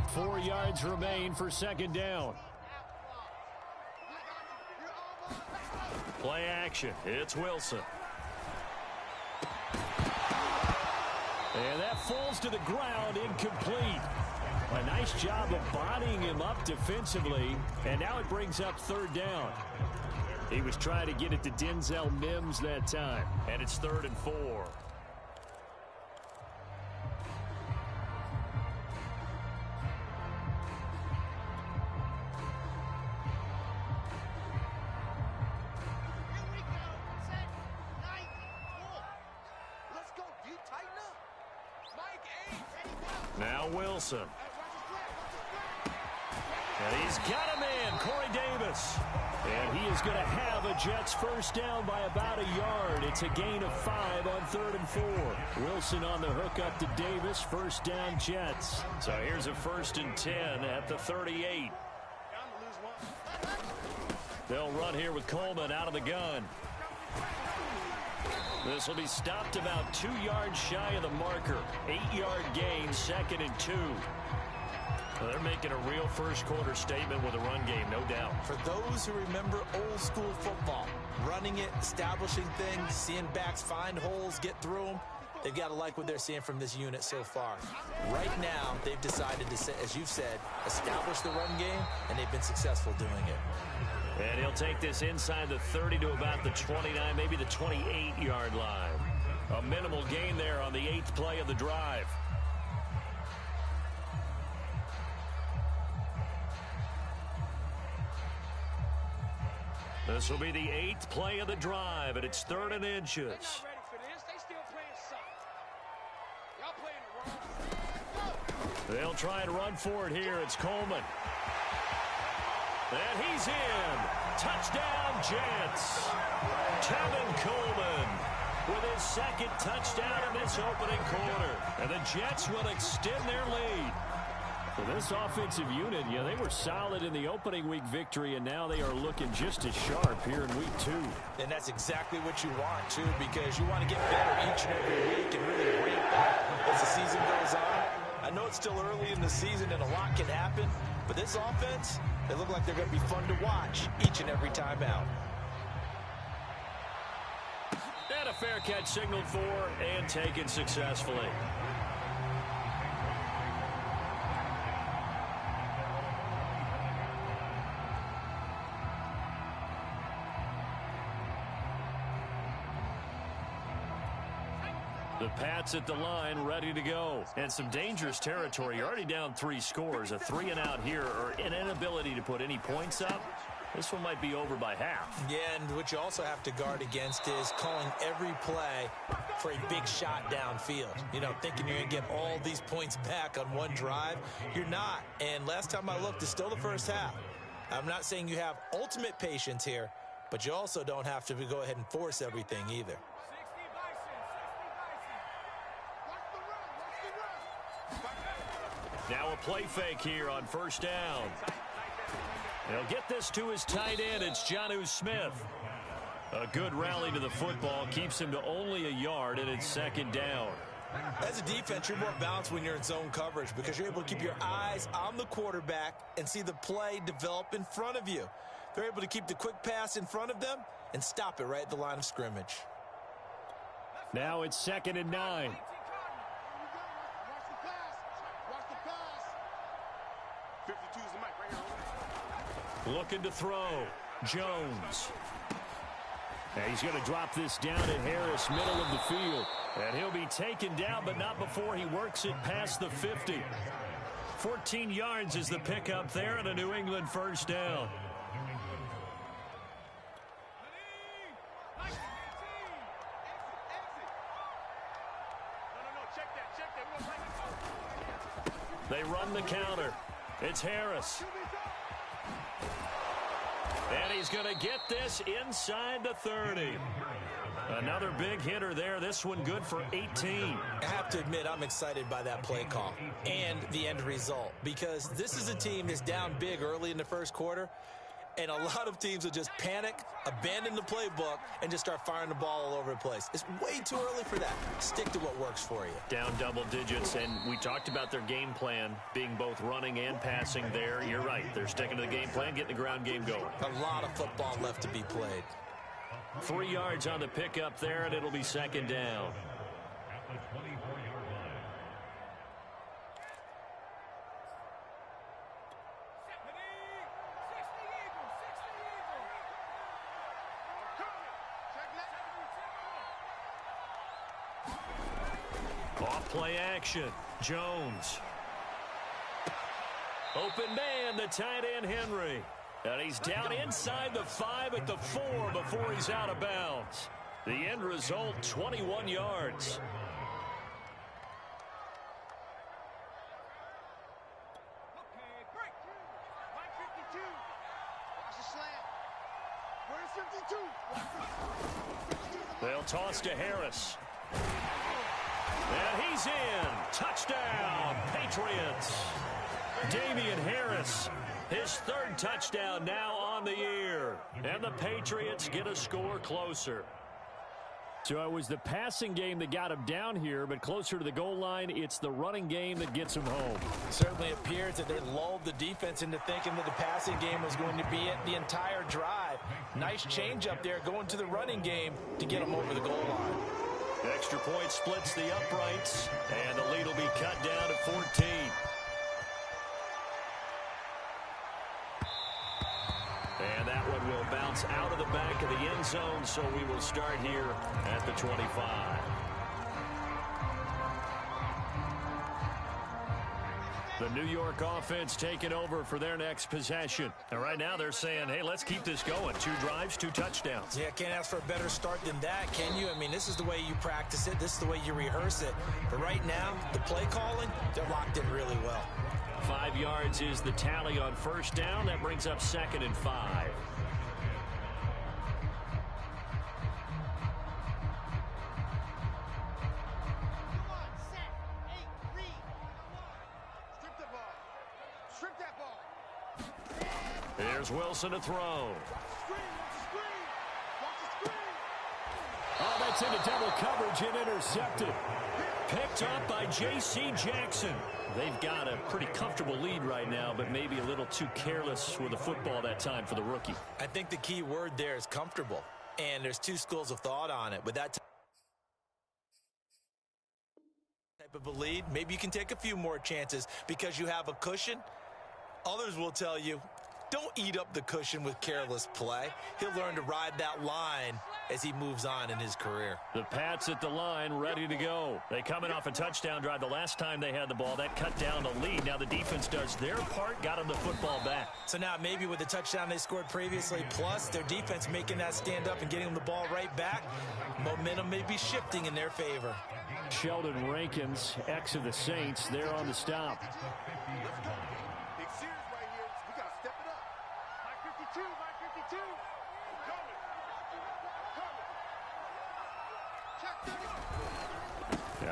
Four yards remain for 2nd down. Play action. It's Wilson. And that falls to the ground, incomplete. A nice job of bodying him up defensively, and now it brings up 3rd down. He was trying to get it to Denzel Mims that time, and it's 3rd and 4. Now Wilson. And he's got a man, Corey Davis. And he is going to have a Jets first down by about a yard. It's a gain of 5 on 3rd and 4. Wilson on the hook up to Davis. First down Jets. So here's a 1st and 10 at the 38. They'll run here with Coleman out of the gun. This will be stopped about 2 yards shy of the marker. 8-yard gain, 2nd and 2. Well, they're making a real first-quarter statement with a run game, no doubt. For those who remember old-school football, running it, establishing things, seeing backs find holes, get through them, they've got to like what they're seeing from this unit so far. Right now, they've decided to, as you've said, establish the run game, and they've been successful doing it. And he'll take this inside the 30 to about the 29, maybe the 28-yard line. A minimal gain there on the 8th play of the drive. This will be the 8th play of the drive, and it's 3rd and inches. They'll try and run for it here. It's Coleman. And he's in. Touchdown, Jets. Tevin Coleman with his 2nd touchdown in this opening quarter. And the Jets will extend their lead. Well, this offensive unit, they were solid in the opening week victory, and now they are looking just as sharp here in week 2. And that's exactly what you want, too, because you want to get better each and every week and really ramp up as the season goes on. I know it's still early in the season and a lot can happen, but this offense, they look like they're going to be fun to watch each and every time out. And a fair catch signaled for and taken successfully. The Pats at the line, ready to go. And some dangerous territory. You're already down 3 scores. A 3-and-out here, or an inability to put any points up. This one might be over by half. Yeah, and what you also have to guard against is calling every play for a big shot downfield. Thinking you're going to get all these points back on one drive. You're not. And last time I looked, it's still the first half. I'm not saying you have ultimate patience here, but you also don't have to go ahead and force everything either. Now a play fake here on first down. He'll get this to his tight end. It's Jonnu Smith. A good rally to the football keeps him to only a yard, and it's second down. As a defense, you're more balanced when you're in zone coverage because you're able to keep your eyes on the quarterback and see the play develop in front of you. They're able to keep the quick pass in front of them and stop it right at the line of scrimmage. Now it's 2nd and 9. Looking to throw. Jones. And he's going to drop this down to Harris, middle of the field. And he'll be taken down, but not before he works it past the 50. 14 yards is the pickup there, and a New England first down. They run the counter. It's Harris. And he's going to get this inside the 30. Another big hitter there. This one good for 18. I have to admit, I'm excited by that play call and the end result because this is a team that's down big early in the first quarter, and a lot of teams will just panic, abandon the playbook, and just start firing the ball all over the place. It's way too early for that. Stick to what works for you. Down double digits, and we talked about their game plan being both running and passing there. You're right. They're sticking to the game plan, getting the ground game going. A lot of football left to be played. 3 yards on the pickup there, and it'll be second down. Off play action. Jones. Open man, the tight end Henry. And he's down inside the 5 at the 4 before he's out of bounds. The end result, 21 yards. They'll toss to Harris. And he's in. Touchdown, Patriots. Damian Harris, his 3rd touchdown now on the year. And the Patriots get a score closer. So it was the passing game that got him down here, but closer to the goal line, it's the running game that gets him home. It certainly appears that they lulled the defense into thinking that the passing game was going to be it the entire drive. Nice change up there going to the running game to get them over the goal line. Extra point splits the uprights, and the lead will be cut down to 14. And that one will bounce out of the back of the end zone, so we will start here at the 25. The New York offense taking over for their next possession. And right now they're saying, hey, let's keep this going. 2 drives, 2 touchdowns. Yeah, can't ask for a better start than that, can you? I mean, this is the way you practice it. This is the way you rehearse it. But right now, the play calling, they're locked in really well. 5 yards is the tally on first down. That brings up 2nd and 5. Here's Wilson to throw. Screen, watch the screen. Watch the screen. Oh, that's into double coverage and intercepted. Picked up by J.C. Jackson. They've got a pretty comfortable lead right now, but maybe a little too careless with the football that time for the rookie. I think the key word there is comfortable, and there's two schools of thought on it. With that type of a lead, maybe you can take a few more chances because you have a cushion. Others will tell you, don't eat up the cushion with careless play. He'll learn to ride that line as he moves on in his career. The Pats at the line, ready to go. They coming off a touchdown drive the last time they had the ball. That cut down the lead. Now the defense does their part, got them the football back. So now maybe with the touchdown they scored previously, plus their defense making that stand up and getting them the ball right back, momentum may be shifting in their favor. Sheldon Rankins, ex of the Saints, there on the stop. Let's go. Big series right here. We got to step it up. Mike 52, Mike 52. Coming.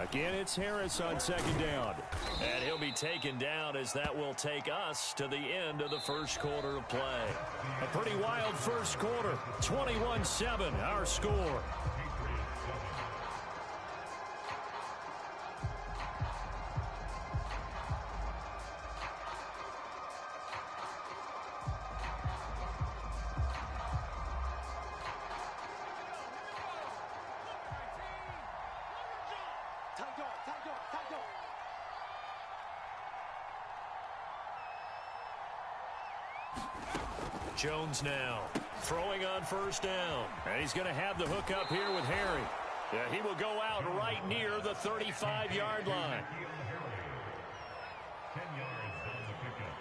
Again, it's Harris on second down. And he'll be taken down as that will take us to the end of the first quarter of play. A pretty wild first quarter. 21-7, our score. Jones now throwing on first down. And he's going to have the hook up here with Harry. Yeah, he will go out right near the 35-yard line. 10 yards on the pickup.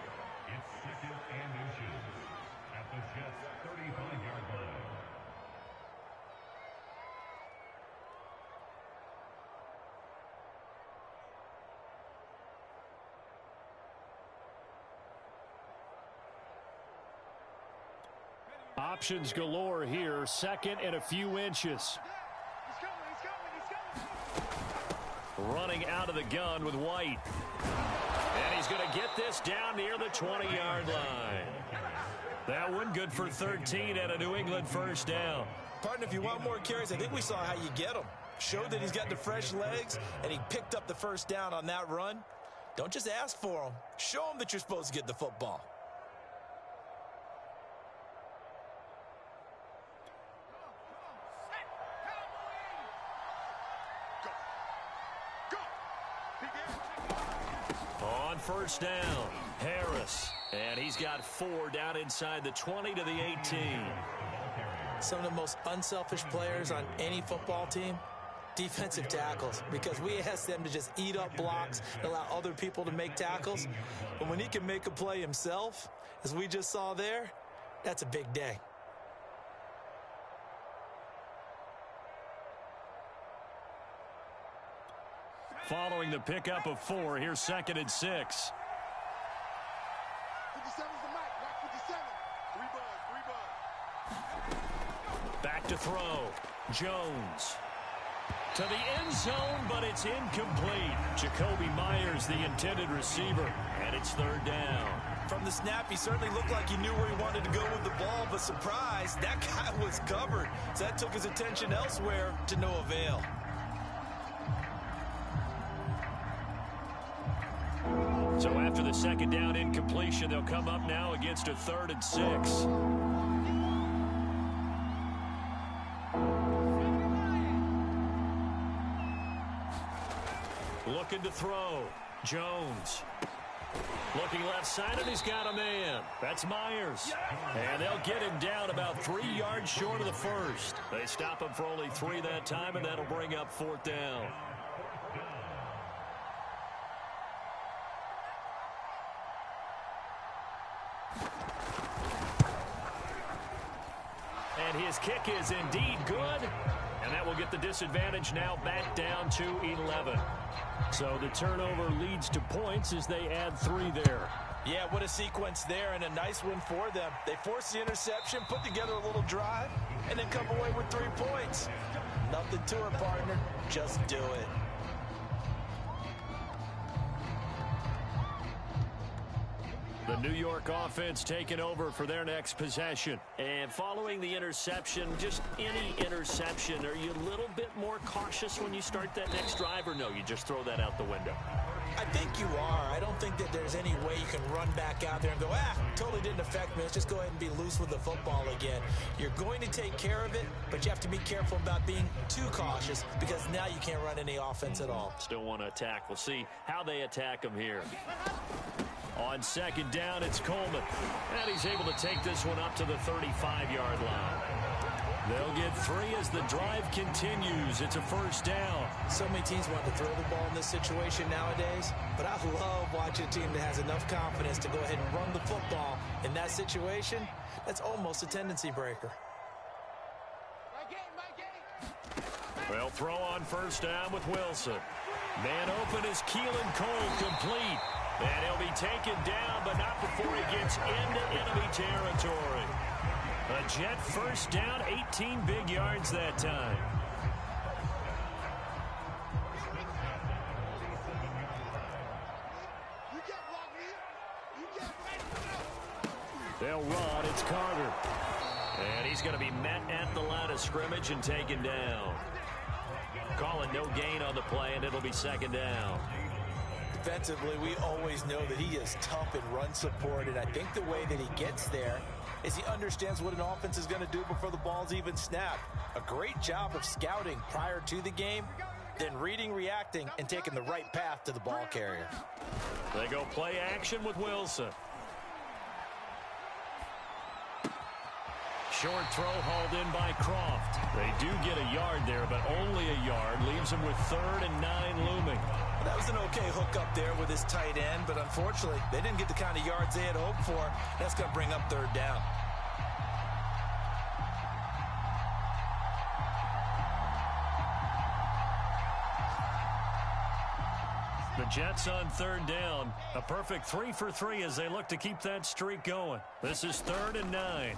It's second and inches at the Jets' 35-yard line. Options galore here. Second and a few inches. Running out of the gun with White. And he's going to get this down near the 20-yard line. That one good for 13 and a New England first down. Partner, if you want more carries, I think we saw how you get them. Showed that he's got the fresh legs, and he picked up the first down on that run. Don't just ask for them. Show them that you're supposed to get the football. On first down, Harris. And he's got 4 down inside the 20 to the 18. Some of the most unselfish players on any football team, defensive tackles, because we ask them to just eat up blocks and allow other people to make tackles. But when he can make a play himself, as we just saw there, that's a big day. Following the pickup of 4, here's second and 6. 57's the mic. Watch 57. 3 buds. Back to throw. Jones. To the end zone, but it's incomplete. Jacoby Myers, the intended receiver, and it's third down. From the snap, he certainly looked like he knew where he wanted to go with the ball, but surprise, that guy was covered. So that took his attention elsewhere to no avail. So after the second down incompletion, they'll come up now against a 3rd and 6. Looking to throw. Jones. Looking left side, and he's got a man. That's Myers. And they'll get him down about 3 yards short of the first. They stop him for only 3 that time, and that'll bring up 4th down. And his kick is indeed good. And that will get the disadvantage now back down to 11. So the turnover leads to points as they add 3 there. Yeah, what a sequence there, and a nice one for them. They forced the interception, put together a little drive, and then come away with 3 points. Nothing to it, partner. Just do it. The The New York offense taking over for their next possession. And following the interception, just any interception, are you a little bit more cautious when you start that next drive, or no, you just throw that out the window? I think you are. I don't think that there's any way you can run back out there and go, totally didn't affect me. Let's just go ahead and be loose with the football again. You're going to take care of it, but you have to be careful about being too cautious because now you can't run any offense at all. Still want to attack. We'll see how they attack him here. On second down, it's Coleman. And he's able to take this one up to the 35-yard line. They'll get 3 as the drive continues. It's a first down. So many teams want to throw the ball in this situation nowadays, but I love watching a team that has enough confidence to go ahead and run the football. In that situation, that's almost a tendency breaker. They'll throw on first down with Wilson. Man open is Keelan Cole, complete. And he'll be taken down, but not before he gets into enemy territory. A Jet first down, 18 big yards that time. They'll run. It's Carter. And he's going to be met at the line of scrimmage and taken down. Calling no gain on the play, and it'll be second down. Defensively, we always know that he is tough in run support, and I think the way that he gets there is he understands what an offense is going to do before the ball's even snapped. A great job of scouting prior to the game, then reading, reacting, and taking the right path to the ball carrier. They go play action with Wilson. Short throw hauled in by Croft. They do get a yard there, but only a yard. Leaves them with 3rd and 9 looming. That was an okay hook up there with his tight end, but unfortunately, they didn't get the kind of yards they had hoped for. That's going to bring up 3rd down. The Jets on 3rd down. A perfect 3 for 3 as they look to keep that streak going. This is 3rd and 9.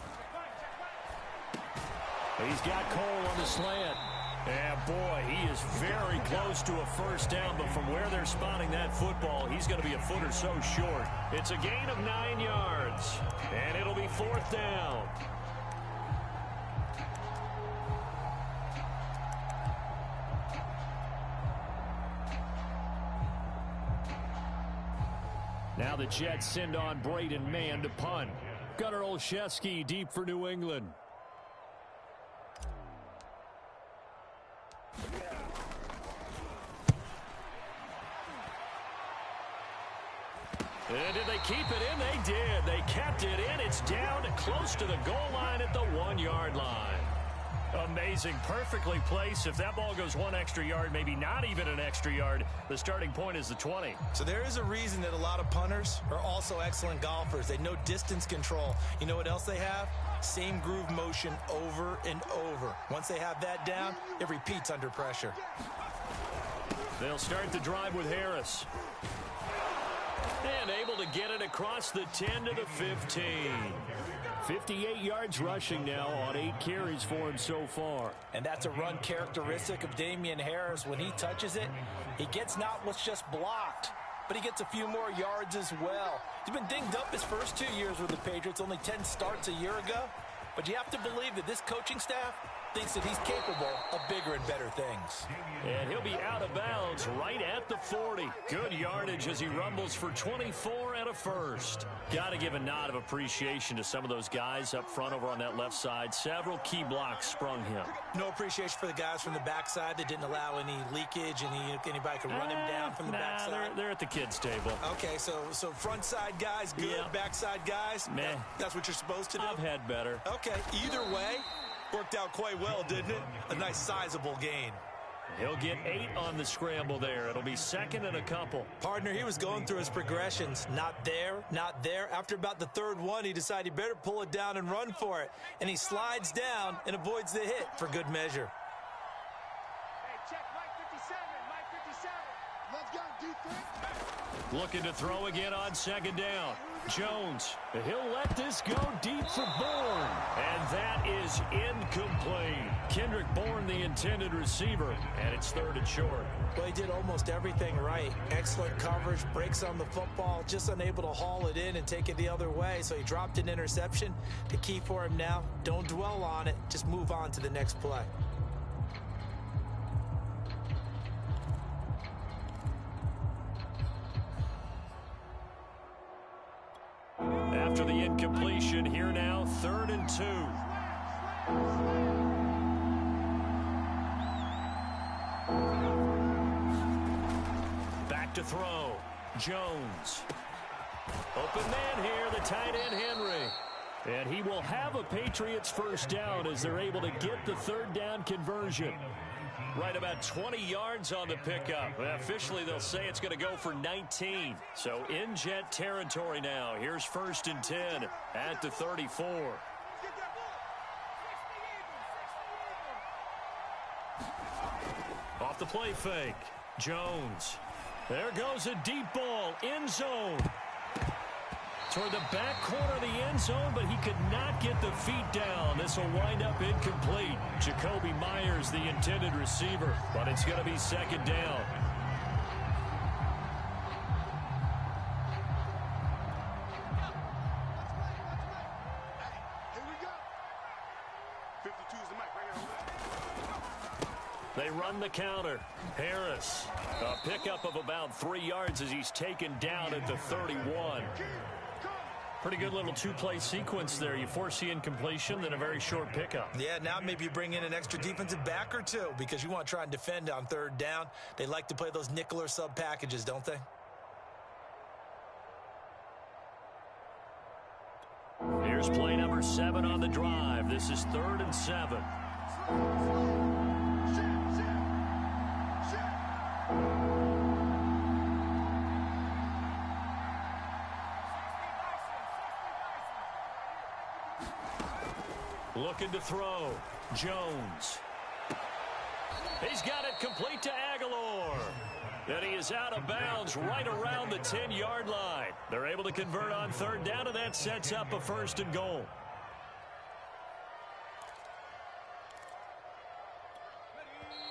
He's got Cole on the slant. And boy, he is very close to a first down, but from where they're spotting that football, he's going to be a foot or so short. It's a gain of 9 yards, and it'll be 4th down. Now the Jets send on Braden Mann to punt. Gunnar Olszewski deep for New England. And did they keep it in? They did. They kept it in. It's down close to the goal line at the 1-yard line. Amazing. Perfectly placed. If that ball goes 1 extra yard, maybe not even an extra yard, the starting point is the 20. So there is a reason that a lot of punters are also excellent golfers. They know distance control. You know what else they have? Same groove motion over and over. Once they have that down, it repeats under pressure. They'll start the drive with Harris. And able to get it across the 10 to the 15. 58 yards rushing now on 8 carries for him so far. And that's a run characteristic of Damian Harris. When he touches it, he gets not what's just blocked, but he gets a few more yards as well. He's been dinged up his first 2 years with the Patriots, only 10 starts a year ago. But you have to believe that this coaching staff thinks that he's capable of bigger and better things. And he'll be out of bounds right at the 40. Good yardage as he rumbles for 24 and a first. Got to give a nod of appreciation to some of those guys up front over on that left side. Several key blocks sprung him. No appreciation for the guys from the backside that didn't allow any leakage, and anybody could run him down from the backside. They're at the kids' table. Okay, so front side guys, good. Yeah. Backside guys, meh. That's what you're supposed to do? I've had better. Okay, either way, worked out quite well, didn't it? A nice sizable gain. He'll get 8 on the scramble there. It'll be 2nd and a couple. Partner, he was going through his progressions. Not there, not there. After about the 3rd one, he decided he better pull it down and run for it. And he slides down and avoids the hit for good measure. Hey, check Mike 57, Mike 57. Let's go, defense. Looking to throw again on second down. Jones, he'll let this go deep for Bourne. And that is incomplete. Kendrick Bourne, the intended receiver, and it's third and short. Well, he did almost everything right. Excellent coverage, breaks on the football, just unable to haul it in and take it the other way, so he dropped an interception. The key for him now, don't dwell on it, just move on to the next play. After the incompletion, here now, 3rd and 2. Back to throw. Jones. Open man here, the tight end Henry. And he will have a Patriots first down as they're able to get the 3rd down conversion. Right about 20 yards on the pickup. Officially, they'll say it's going to go for 19. So in Jet territory now. Here's 1st and 10 at the 34. Off the play fake. Jones. There goes a deep ball. End zone. Toward the back corner of the end zone, but he could not get the feet down. This will wind up incomplete. Jacoby Myers, the intended receiver, but it's going to be 2nd down. Here we go. 52 is the mic right here. They run the counter. Harris, a pickup of about 3 yards as he's taken down at the 31. Pretty good little two-play sequence there. You force the incompletion, then a very short pickup. Yeah, now maybe you bring in an extra defensive back or two because you want to try and defend on 3rd down. They like to play those nickel or sub packages, don't they? Here's play number 7 on the drive. This is 3rd and 7. Looking to throw. Jones. He's got it complete to Aguilar. And he is out of bounds right around the 10-yard line. They're able to convert on 3rd down, and that sets up a 1st and goal.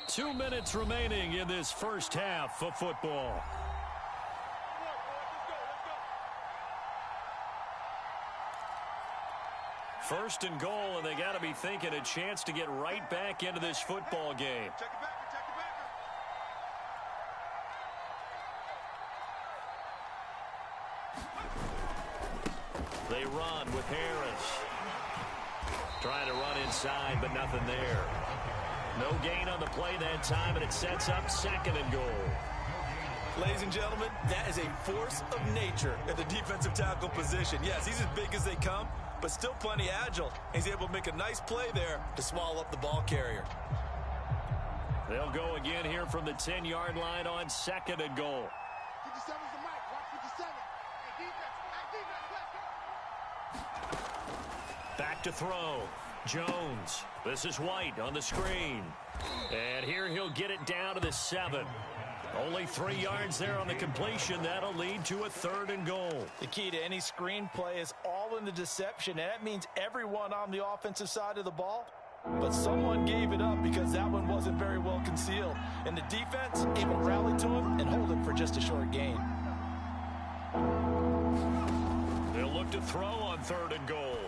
Two minutes remaining in this first half of football. First and goal, and they got to be thinking a chance to get right back into this football game. Check it back. They run with Harris. Trying to run inside, but nothing there. No gain on the play that time, and it sets up 2nd and goal. Ladies and gentlemen, that is a force of nature at the defensive tackle position. Yes, he's as big as they come, but still plenty agile. He's able to make a nice play there to swallow up the ball carrier. They'll go again here from the 10-yard line on 2nd and goal. 57 is the mic. Watch 57. Hey, defense. Let's go. Back to throw. Jones. This is White on the screen. And here he'll get it down to the 7. Only 3 yards there on the completion. That'll lead to a 3rd and goal. The key to any screen play is all in the deception, and that means everyone on the offensive side of the ball. But someone gave it up because that one wasn't very well concealed. And the defense able to rally to him and hold him for just a short gain. They'll look to throw on 3rd and goal.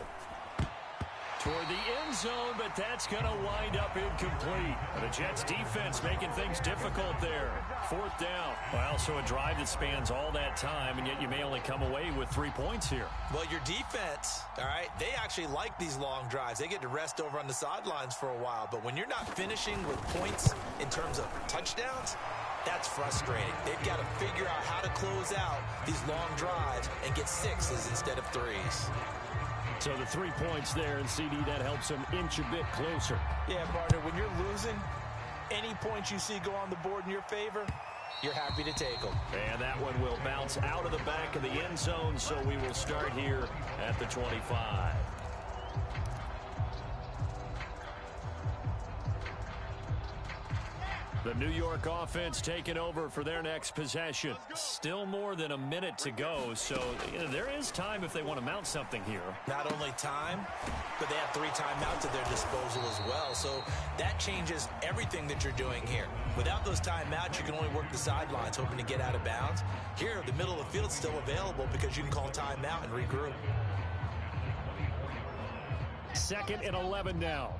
Toward the end zone, but that's going to wind up incomplete. The Jets defense making things difficult there. 4th down. Well, so a drive that spans all that time, and yet you may only come away with 3 points here. Well, your defense, all right, they actually like these long drives. They get to rest over on the sidelines for a while. But when you're not finishing with points in terms of touchdowns, that's frustrating. They've got to figure out how to close out these long drives and get 6s instead of 3s. So the 3 points there, and CD, that helps them inch a bit closer. Yeah, partner, when you're losing, any points you see go on the board in your favor, you're happy to take them. And that one will bounce out of the back of the end zone, so we will start here at the 25. The New York offense taking over for their next possession. Still more than a minute to go, so there is time if they want to mount something here. Not only time, but they have 3 timeouts at their disposal as well, so that changes everything that you're doing here. Without those timeouts, you can only work the sidelines, hoping to get out of bounds. Here, the middle of the field's still available because you can call timeout and regroup. 2nd and 11 now.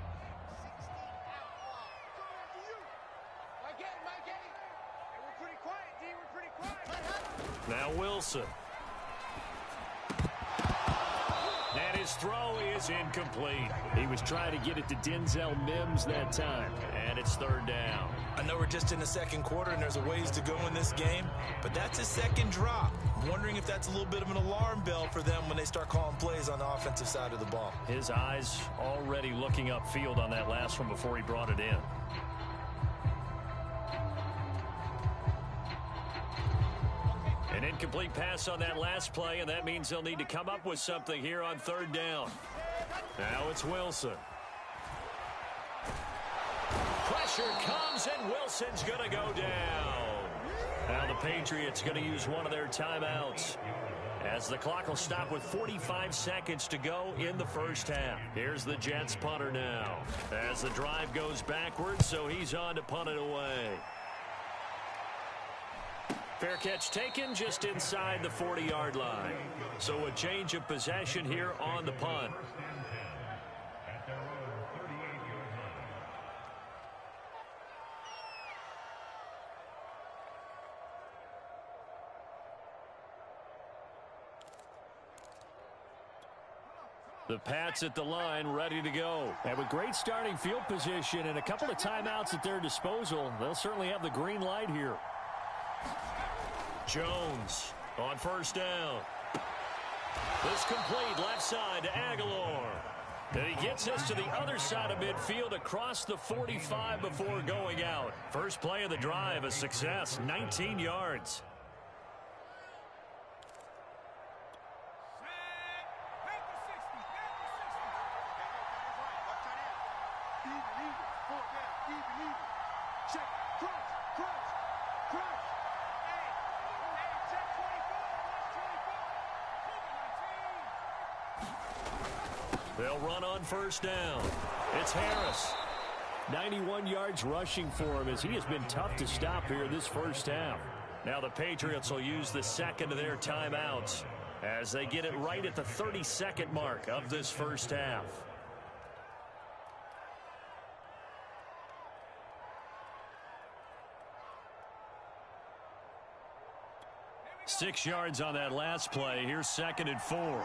Now Wilson. And his throw is incomplete. He was trying to get it to Denzel Mims that time, and it's 3rd down. I know we're just in the 2nd quarter and there's a ways to go in this game, but that's his 2nd drop. I'm wondering if that's a little bit of an alarm bell for them when they start calling plays on the offensive side of the ball. His eyes already looking upfield on that last one before he brought it in. An incomplete pass on that last play, and that means they'll need to come up with something here on 3rd down. Now it's Wilson. Pressure comes, and Wilson's going to go down. Now the Patriots going to use one of their timeouts, as the clock will stop with 45 seconds to go in the first half. Here's the Jets punter now, as the drive goes backwards, so he's on to punt it away. Fair catch taken just inside the 40-yard line. So a change of possession here on the punt. The Pats at the line, ready to go. And with great starting field position and a couple of timeouts at their disposal, they'll certainly have the green light here. Jones on 1st down. This complete left side to Aguilar. And he gets us to the other side of midfield across the 45 before going out. First play of the drive, a success, 19 yards. They'll run on 1st down. It's Harris. 91 yards rushing for him, as he has been tough to stop here this first half. Now the Patriots will use the 2nd of their timeouts as they get it right at the 32nd mark of this first half. Six yards on that last play. Here's 2nd and 4.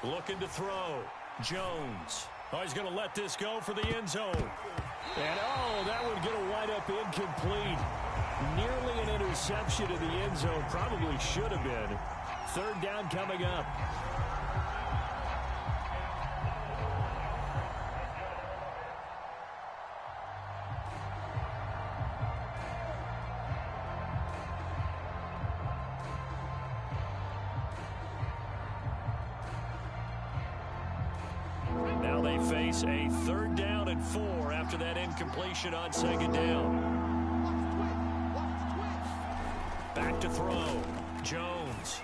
Looking to throw. Jones. Oh, he's going to let this go for the end zone. And, oh, that one going to wind up incomplete. Nearly an interception in the end zone. Probably should have been. 3rd down coming up. Face a 3rd down and 4 after that incompletion on 2nd down. Back to throw. Jones.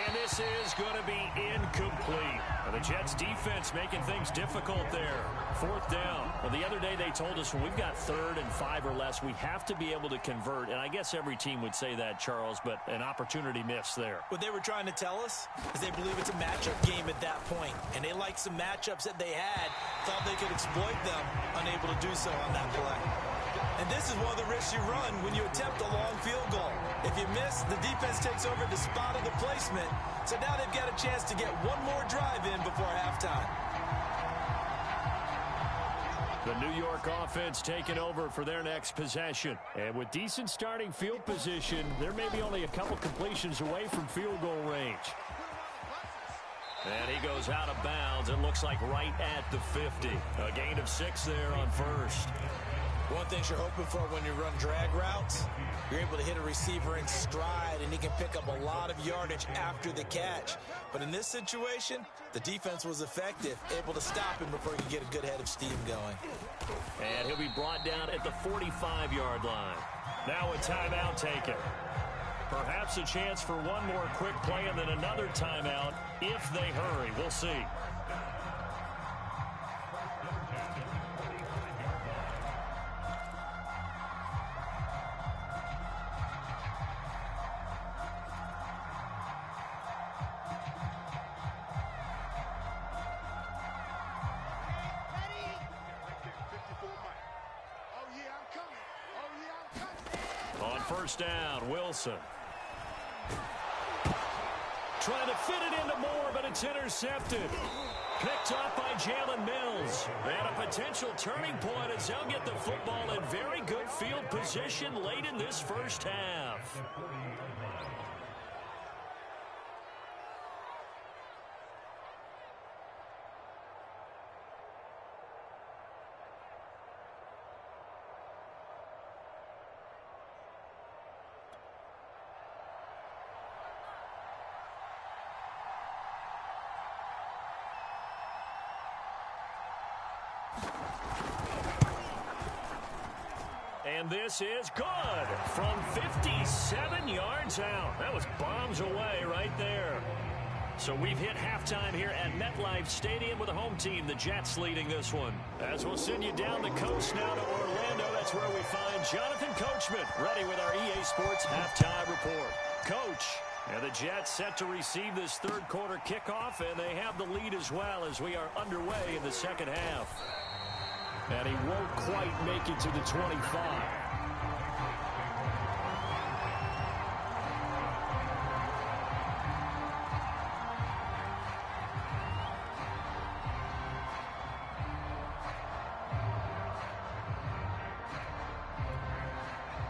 And this is going to be incomplete. The Jets defense making things difficult there. 4th down. Well, the other day they told us when we've got 3rd and 5 or less, we have to be able to convert. And I guess every team would say that, Charles, but an opportunity missed there. What they were trying to tell us is they believe it's a matchup game at that point. And they liked some matchups that they had, thought they could exploit them, unable to do so on that play. And this is one of the risks you run when you attempt a long field goal. If you miss, the defense takes over the spot of the placement. So now they've got a chance to get one more drive in before halftime. The New York offense taking over for their next possession. And with decent starting field position, there may be only a couple completions away from field goal range. And he goes out of bounds. It looks like right at the 50. A gain of 6 there on 1st. One thing you're hoping for when you run drag routes, you're able to hit a receiver in stride, and he can pick up a lot of yardage after the catch. But in this situation, the defense was effective, able to stop him before he could get a good head of steam going. And he'll be brought down at the 45-yard line. Now a timeout taken. Perhaps a chance for one more quick play and then another timeout if they hurry. We'll see. On first down, Wilson. Trying to fit it into Moore, but it's intercepted. Picked up by Jalen Mills. And a potential turning point as they'll get the football in very good field position late in this first half. And this is good from 57 yards out. That was bombs away right there. So we've hit halftime here at MetLife Stadium with the home team, the Jets, leading this one. As we'll send you down the coast now to Orlando, that's where we find Jonathan Coachman, ready with our EA Sports halftime report. Coach, and the Jets set to receive this third quarter kickoff, and they have the lead as well as we are underway in the second half. And he won't quite make it to the 25.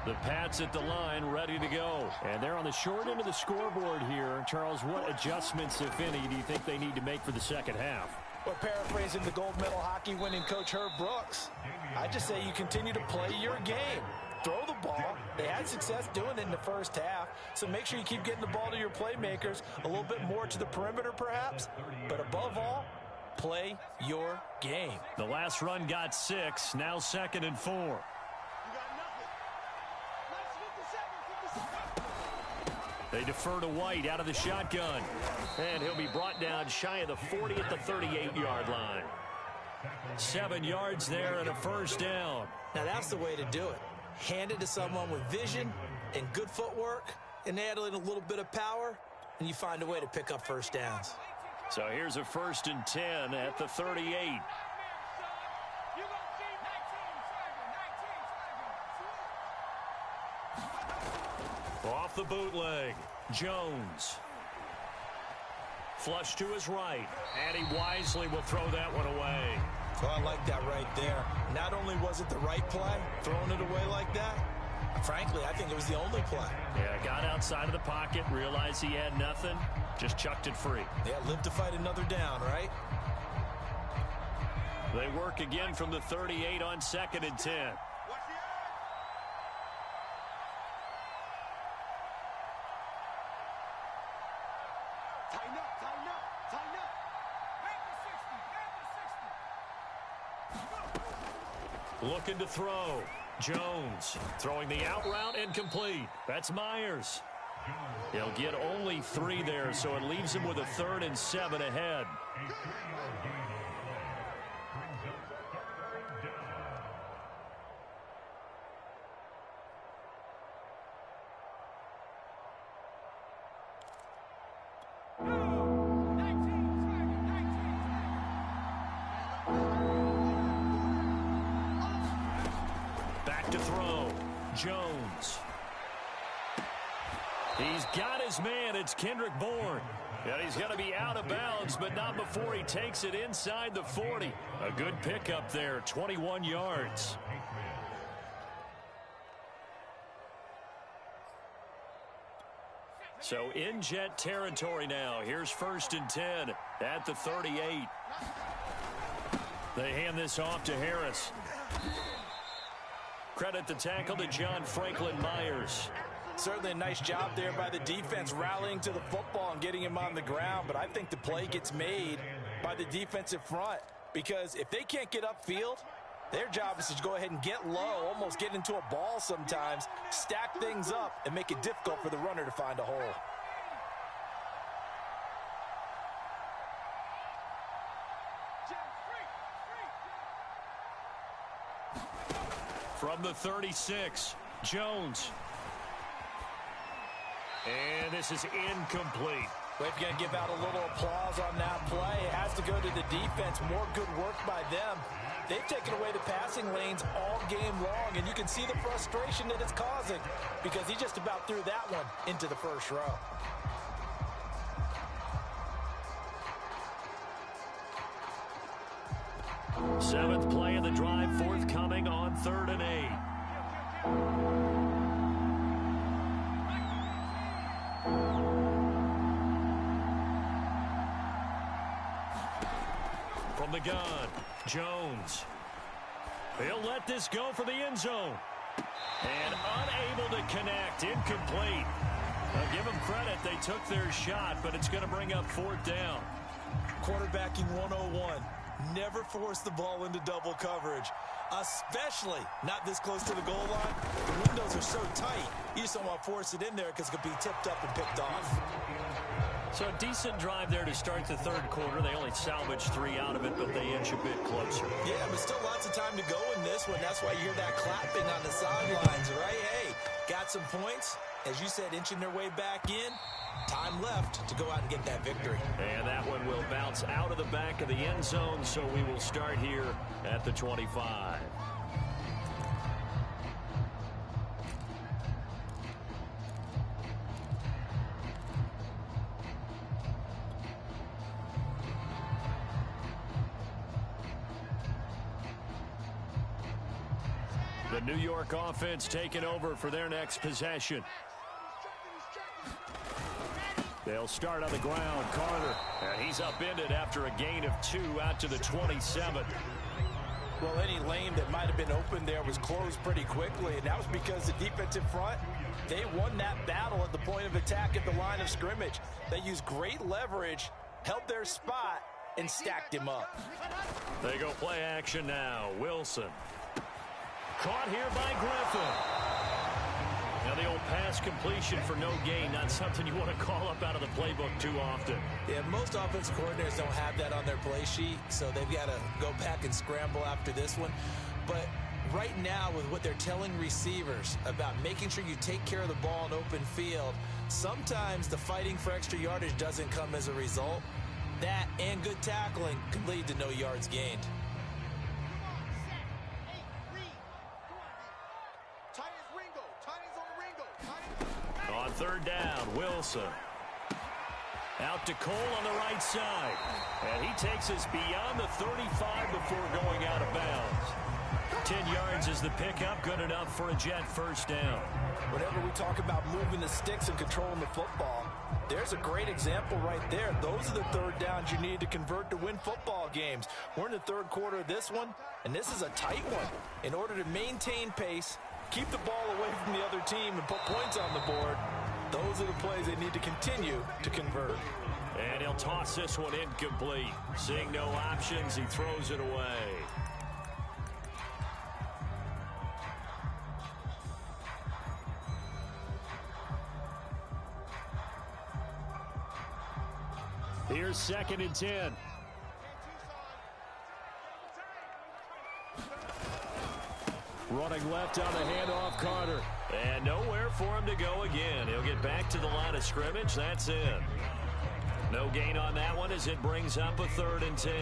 The Pats at the line, ready to go. And they're on the short end of the scoreboard here. Charles, what adjustments, if any, do you think they need to make for the second half? Well, paraphrasing the gold medal hockey winning coach Herb Brooks, I just say you continue to play your game. Throw the ball. They had success doing it in the first half, so make sure you keep getting the ball to your playmakers, a little bit more to the perimeter perhaps, but above all, play your game. The last run got 6, now 2nd and 4. They defer to White out of the shotgun. And he'll be brought down shy of the 40 at the 38-yard line. 7 yards there and a first down. Now that's the way to do it. Hand it to someone with vision and good footwork and add in a little bit of power, and you find a way to pick up first downs. So here's a 1st and 10 at the 38. Off the bootleg, Jones. Flush to his right, and he wisely will throw that one away. Well, I like that right there. Not only was it the right play, throwing it away like that, frankly, I think it was the only play. Yeah, got outside of the pocket, realized he had nothing, just chucked it free. Yeah, live to fight another down, right? They work again from the 38 on 2nd and 10. Looking to throw. Jones throwing the out route incomplete. That's Myers. He'll get only 3 there, so it leaves him with a 3rd and 7 ahead. Back to throw. Jones. He's got his man. It's Kendrick Bourne. And he's going to be out of bounds, but not before he takes it inside the 40. A good pickup there, 21 yards. So in Jet territory now. Here's 1st and 10 at the 38. They hand this off to Harris. Credit the tackle to John Franklin Myers. Certainly a nice job there by the defense rallying to the football and getting him on the ground, but I think the play gets made by the defensive front because if they can't get upfield, their job is to go ahead and get low, almost get into a ball sometimes, stack things up, and make it difficult for the runner to find a hole. From the 36, Jones. And this is incomplete. Well, if you're going to give out a little applause on that play, it has to go to the defense. More good work by them. They've taken away the passing lanes all game long, and you can see the frustration that it's causing because he just about threw that one into the first row. Seventh play of the drive forthcoming on 3rd and 8. From the gun, Jones. He'll let this go for the end zone. And unable to connect, incomplete. I'll give them credit, they took their shot, but it's going to bring up 4th down. Quarterbacking 101. Never force the ball into double coverage, especially not this close to the goal line. The windows are so tight, you just don't want to force it in there because it could be tipped up and picked off. So a decent drive there to start the 3rd quarter. They only salvaged 3 out of it, but they inch a bit closer. Yeah, but still lots of time to go in this one. That's why you hear that clapping on the sidelines, right? Hey, got some points. As you said, inching their way back in. Time left to go out and get that victory. And that one will bounce out of the back of the end zone, so we will start here at the 25. The New York offense taking over for their next possession. They'll start on the ground. Carter, and he's upended after a gain of 2 out to the 27. Well, any lane that might have been open there was closed pretty quickly, and that was because the defensive front, they won that battle at the point of attack at the line of scrimmage. They used great leverage, held their spot, and stacked him up. They go play action now. Wilson. Caught here by Griffin. Now the old pass completion for no gain, not something you want to call up out of the playbook too often. Yeah, most offensive coordinators don't have that on their play sheet, so they've got to go back and scramble after this one. But right now, with what they're telling receivers about making sure you take care of the ball in open field, sometimes the fighting for extra yardage doesn't come as a result. That and good tackling can lead to no yards gained. On 3rd down, Wilson. Out to Cole on the right side. And he takes us beyond the 35 before going out of bounds. 10 yards is the pickup, good enough for a Jet first down. Whenever we talk about moving the sticks and controlling the football, there's a great example right there. Those are the 3rd downs you need to convert to win football games. We're in the 3rd quarter of this one, and this is a tight one. In order to maintain pace, keep the ball away from the other team and put points on the board, those are the plays they need to continue to convert. And he'll toss this one incomplete. Seeing no options, he throws it away. Here's 2nd and 10. Running left on the handoff, Carter. And nowhere for him to go again. He'll get back to the line of scrimmage. That's it. No gain on that one as it brings up a 3rd and 10.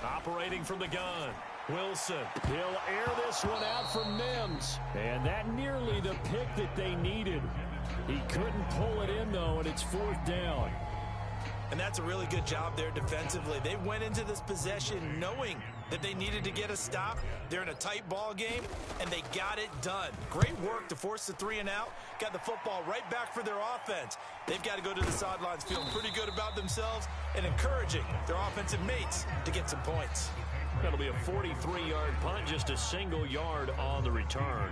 Operating from the gun. Wilson. He'll air this one out for Mims. And that nearly the pick that they needed. He couldn't pull it in, though, and it's 4th down. And that's a really good job there defensively. They went into this possession knowing that they needed to get a stop. They're in a tight ball game, and they got it done. Great work to force the 3 and out. Got the football right back for their offense. They've got to go to the sidelines feeling pretty good about themselves and encouraging their offensive mates to get some points. That'll be a 43-yard punt, just a single yard on the return.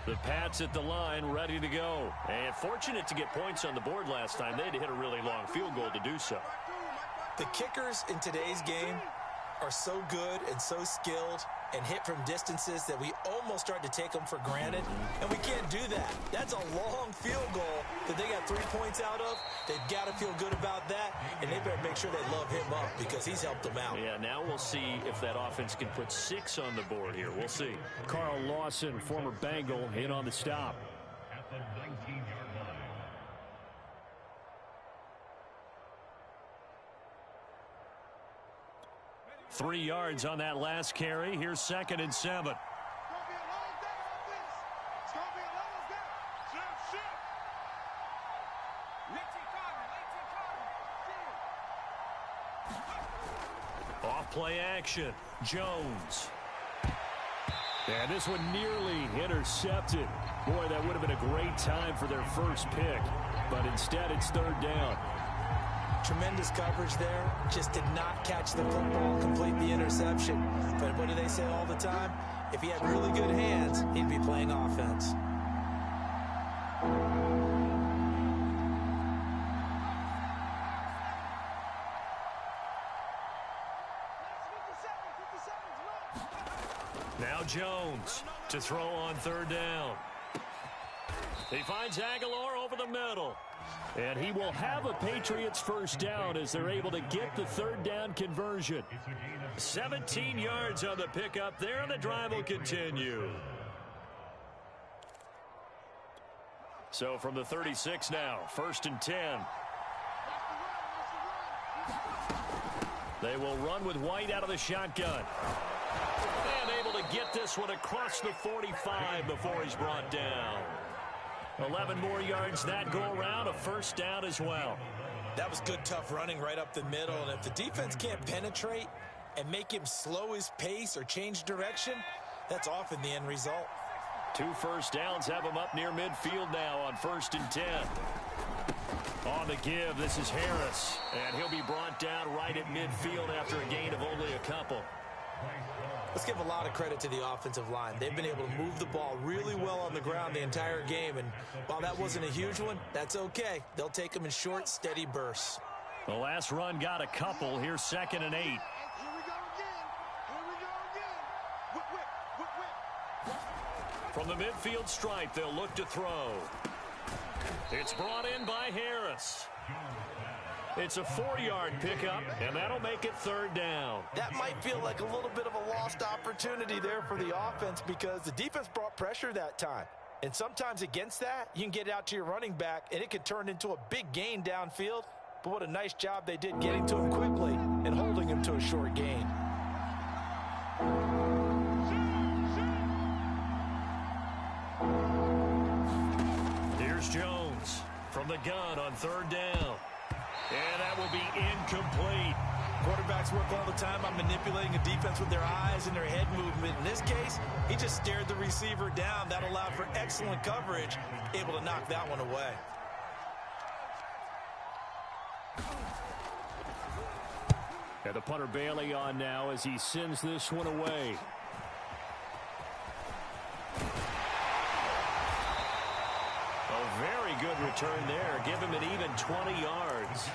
The Pats at the line, ready to go. And fortunate to get points on the board last time. They had to hit a really long field goal to do so. The kickers in today's game are so good and so skilled and hit from distances that we almost start to take them for granted, and we can't do that. That's a long field goal that they got 3 points out of. They've got to feel good about that, and they better make sure they love him up because he's helped them out. Yeah, now we'll see if that offense can put 6 on the board here. We'll see. Carl Lawson, former Bengal, in on the stop. At the 19-yard line. 3 yards on that last carry. Here's 2nd and 7. It's gonna be a long day, offense. It's gonna be a long day. Shift. Off play action. Jones. And this one nearly intercepted. Boy, that would have been a great time for their first pick. But instead, it's 3rd down. Tremendous coverage there. Just did not catch the football, complete the interception. But what do they say all the time? If he had really good hands, he'd be playing offense. Now Jones to throw on 3rd down. He finds Aguilar over the middle. And he will have a Patriots first down as they're able to get the 3rd down conversion. 17 yards on the pickup there, and the drive will continue. So from the 36 now, 1st and 10. They will run with White out of the shotgun. And able to get this one across the 45 before he's brought down. 11 more yards that go around, a first down as well. That was good, tough running right up the middle. And if the defense can't penetrate and make him slow his pace or change direction, that's often the end result. 2 first downs have him up near midfield now on 1st and 10. On the give, this is Harris. And he'll be brought down right at midfield after a gain of only a couple. Let's give a lot of credit to the offensive line. They've been able to move the ball really well on the ground the entire game. And while that wasn't a huge one, that's okay. They'll take them in short, steady bursts. The last run got a couple. Here's 2nd and 8. Here we go again. Whip. From the midfield stripe, they'll look to throw. It's brought in by Harris. It's a 4-yard pickup, and that'll make it 3rd down. That might feel like a little bit of a lost opportunity there for the offense because the defense brought pressure that time. And sometimes against that, you can get out to your running back, and it could turn into a big gain downfield. But what a nice job they did getting to him quickly and holding him to a short gain. Here's Jones from the gun on 3rd down. And that will be incomplete. Quarterbacks work all the time on manipulating a defense with their eyes and their head movement. In this case, he just stared the receiver down. That allowed for excellent coverage, able to knock that one away. And the punter Bailey on now as he sends this one away. A very good return there. Give him an even 20 yards.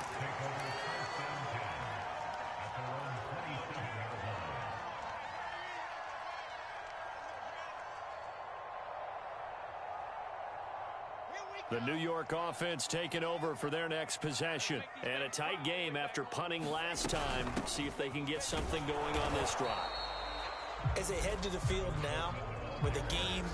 The New York offense taking over for their next possession. And a tight game after punting last time. See if they can get something going on this drive. As they head to the field now, with the game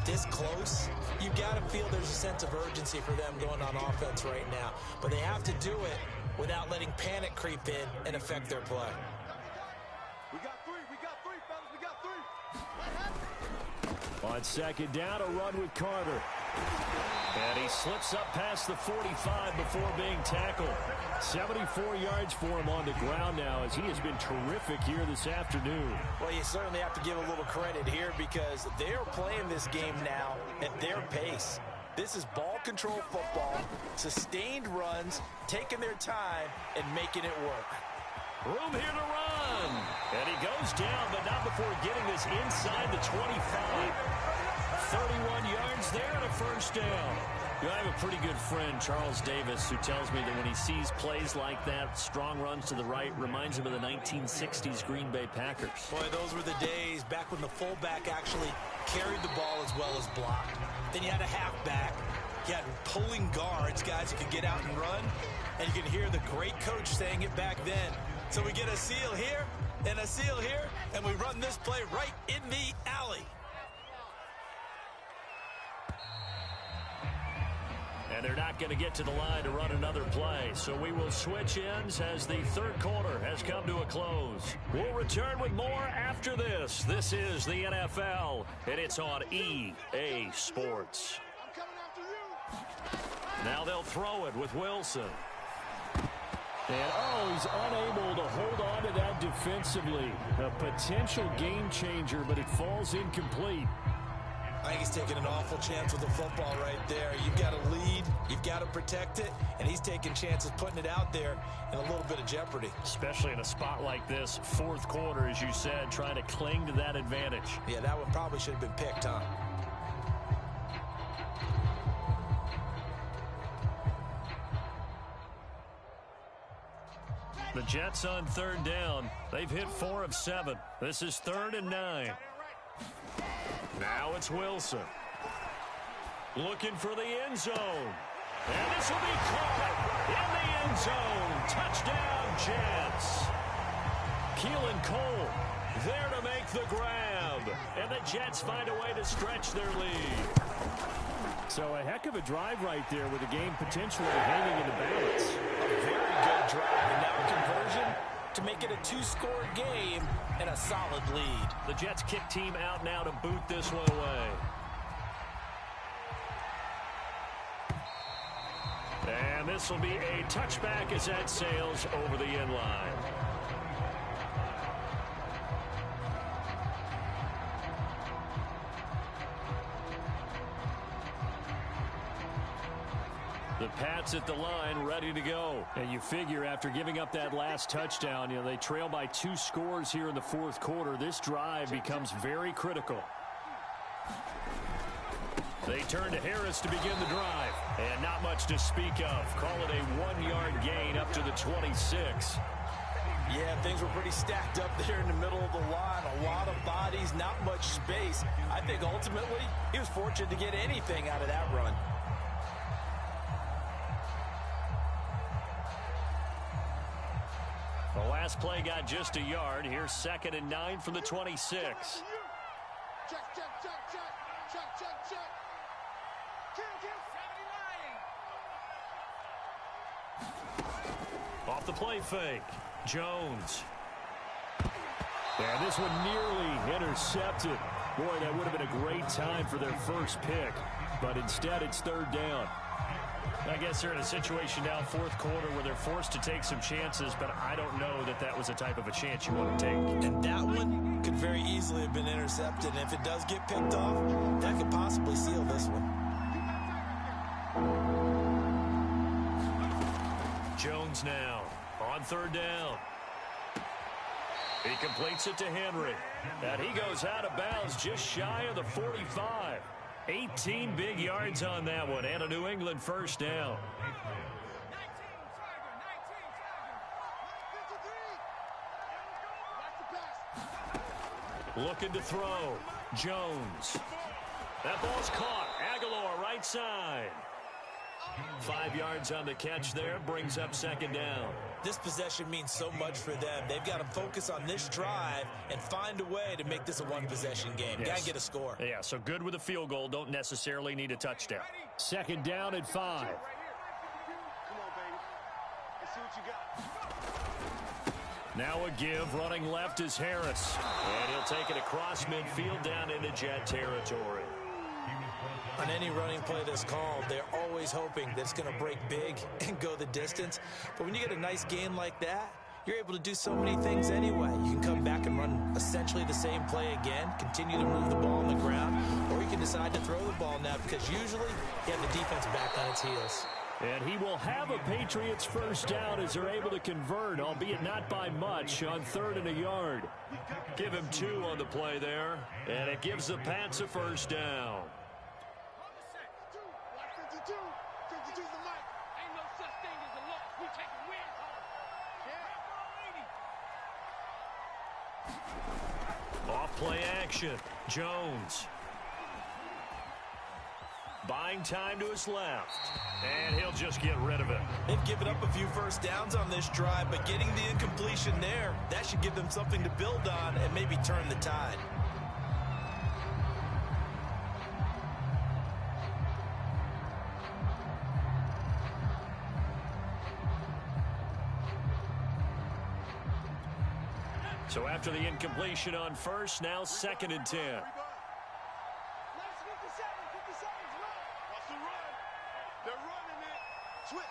this close, you've got to feel there's a sense of urgency for them going on offense right now. But they have to do it without letting panic creep in and affect their play. We got three, fellas. We got three. On 2nd down, a run with Carter. And he slips up past the 45 before being tackled. 74 yards for him on the ground now as he has been terrific here this afternoon. Well, you certainly have to give a little credit here because they're playing this game now at their pace. This is ball control football, sustained runs, taking their time, and making it work. Room here to run. And he goes down, but not before getting this inside the 25. 31 yards there and a first down. I have a pretty good friend, Charles Davis, who tells me that when he sees plays like that, strong runs to the right, reminds him of the 1960s Green Bay Packers. Boy, those were the days back when the fullback actually carried the ball as well as blocked. Then you had a halfback. You had pulling guards, guys who could get out and run. And you can hear the great coach saying it back then. So we get a seal here and a seal here, and we run this play right in the alley. And they're not going to get to the line to run another play. So we will switch ends as the third quarter has come to a close. We'll return with more after this. This is the NFL, and it's on EA Sports. I'm coming after you. Now they'll throw it with Wilson. And, he's unable to hold on to that defensively. A potential game changer, but it falls incomplete. I think he's taking an awful chance with the football right there. You've got to lead, you've got to protect it, and he's taking chances putting it out there in a little bit of jeopardy. Especially in a spot like this, fourth quarter, as you said, trying to cling to that advantage. Yeah, that one probably should have been picked, huh? The Jets on third down. They've hit 4 of 7. This is 3rd and 9. Now it's Wilson. Looking for the end zone. And this will be caught in the end zone. Touchdown, Jets. Keelan Cole there to make the grab. And the Jets find a way to stretch their lead. So a heck of a drive right there with the game potentially hanging in the balance. A very good drive, and now conversion to make it a 2-score game and a solid lead. The Jets kick team out now to boot this one away. And this will be a touchback as that sails over the end line. The Pats at the line, ready to go. And you figure after giving up that last touchdown, they trail by 2 scores here in the fourth quarter. This drive becomes very critical. They turn to Harris to begin the drive. And not much to speak of. Call it a 1-yard gain up to the 26. Yeah, things were pretty stacked up there in the middle of the line. A lot of bodies, not much space. I think ultimately he was fortunate to get anything out of that run. The last play got just a yard. Here's 2nd and 9 from the 26. Check, check, check, check. Check, check, check. Off the play fake. Jones. And this one nearly intercepted. Boy, that would have been a great time for their first pick. But instead, it's 3rd down. I guess they're in a situation now, fourth quarter, where they're forced to take some chances, but I don't know that that was the type of a chance you want to take. And that one could very easily have been intercepted. And if it does get picked off, that could possibly seal this one. Jones now on 3rd down. He completes it to Henry. And he goes out of bounds just shy of the 45. 18 big yards on that one, and a New England first down. Looking to throw. Jones. That ball's caught. Aguilar right side. 5 yards on the catch there, brings up 2nd down. This possession means so much for them. They've got to focus on this drive and find a way to make this a one-possession game. Yes. Got to get a score. Yeah, so good with a field goal. Don't necessarily need a touchdown. 2nd down at 5. Come on, baby. Let's see what you got. Now a give. Running left is Harris. And he'll take it across midfield down into Jet territory. He was brought down On any running play that's called, they're always hoping that it's going to break big and go the distance. But when you get a nice gain like that, you're able to do so many things anyway. You can come back and run essentially the same play again, continue to move the ball on the ground, or you can decide to throw the ball now because usually you have the defense back on its heels. And he will have a Patriots first down as they're able to convert, albeit not by much, on 3rd and a yard. Give him 2 on the play there, and it gives the Pats a first down. 52. 52's the mic. Ain't no such thing as a loss. We taking wins home. Off play action. Jones. Buying time to his left. And he'll just get rid of it. They've given up a few first downs on this drive, but getting the incompletion there, that should give them something to build on and maybe turn the tide. So after the incompletion on first, now 2nd and 10. Last 57, 57's run. What's the run? They're running it. Switch.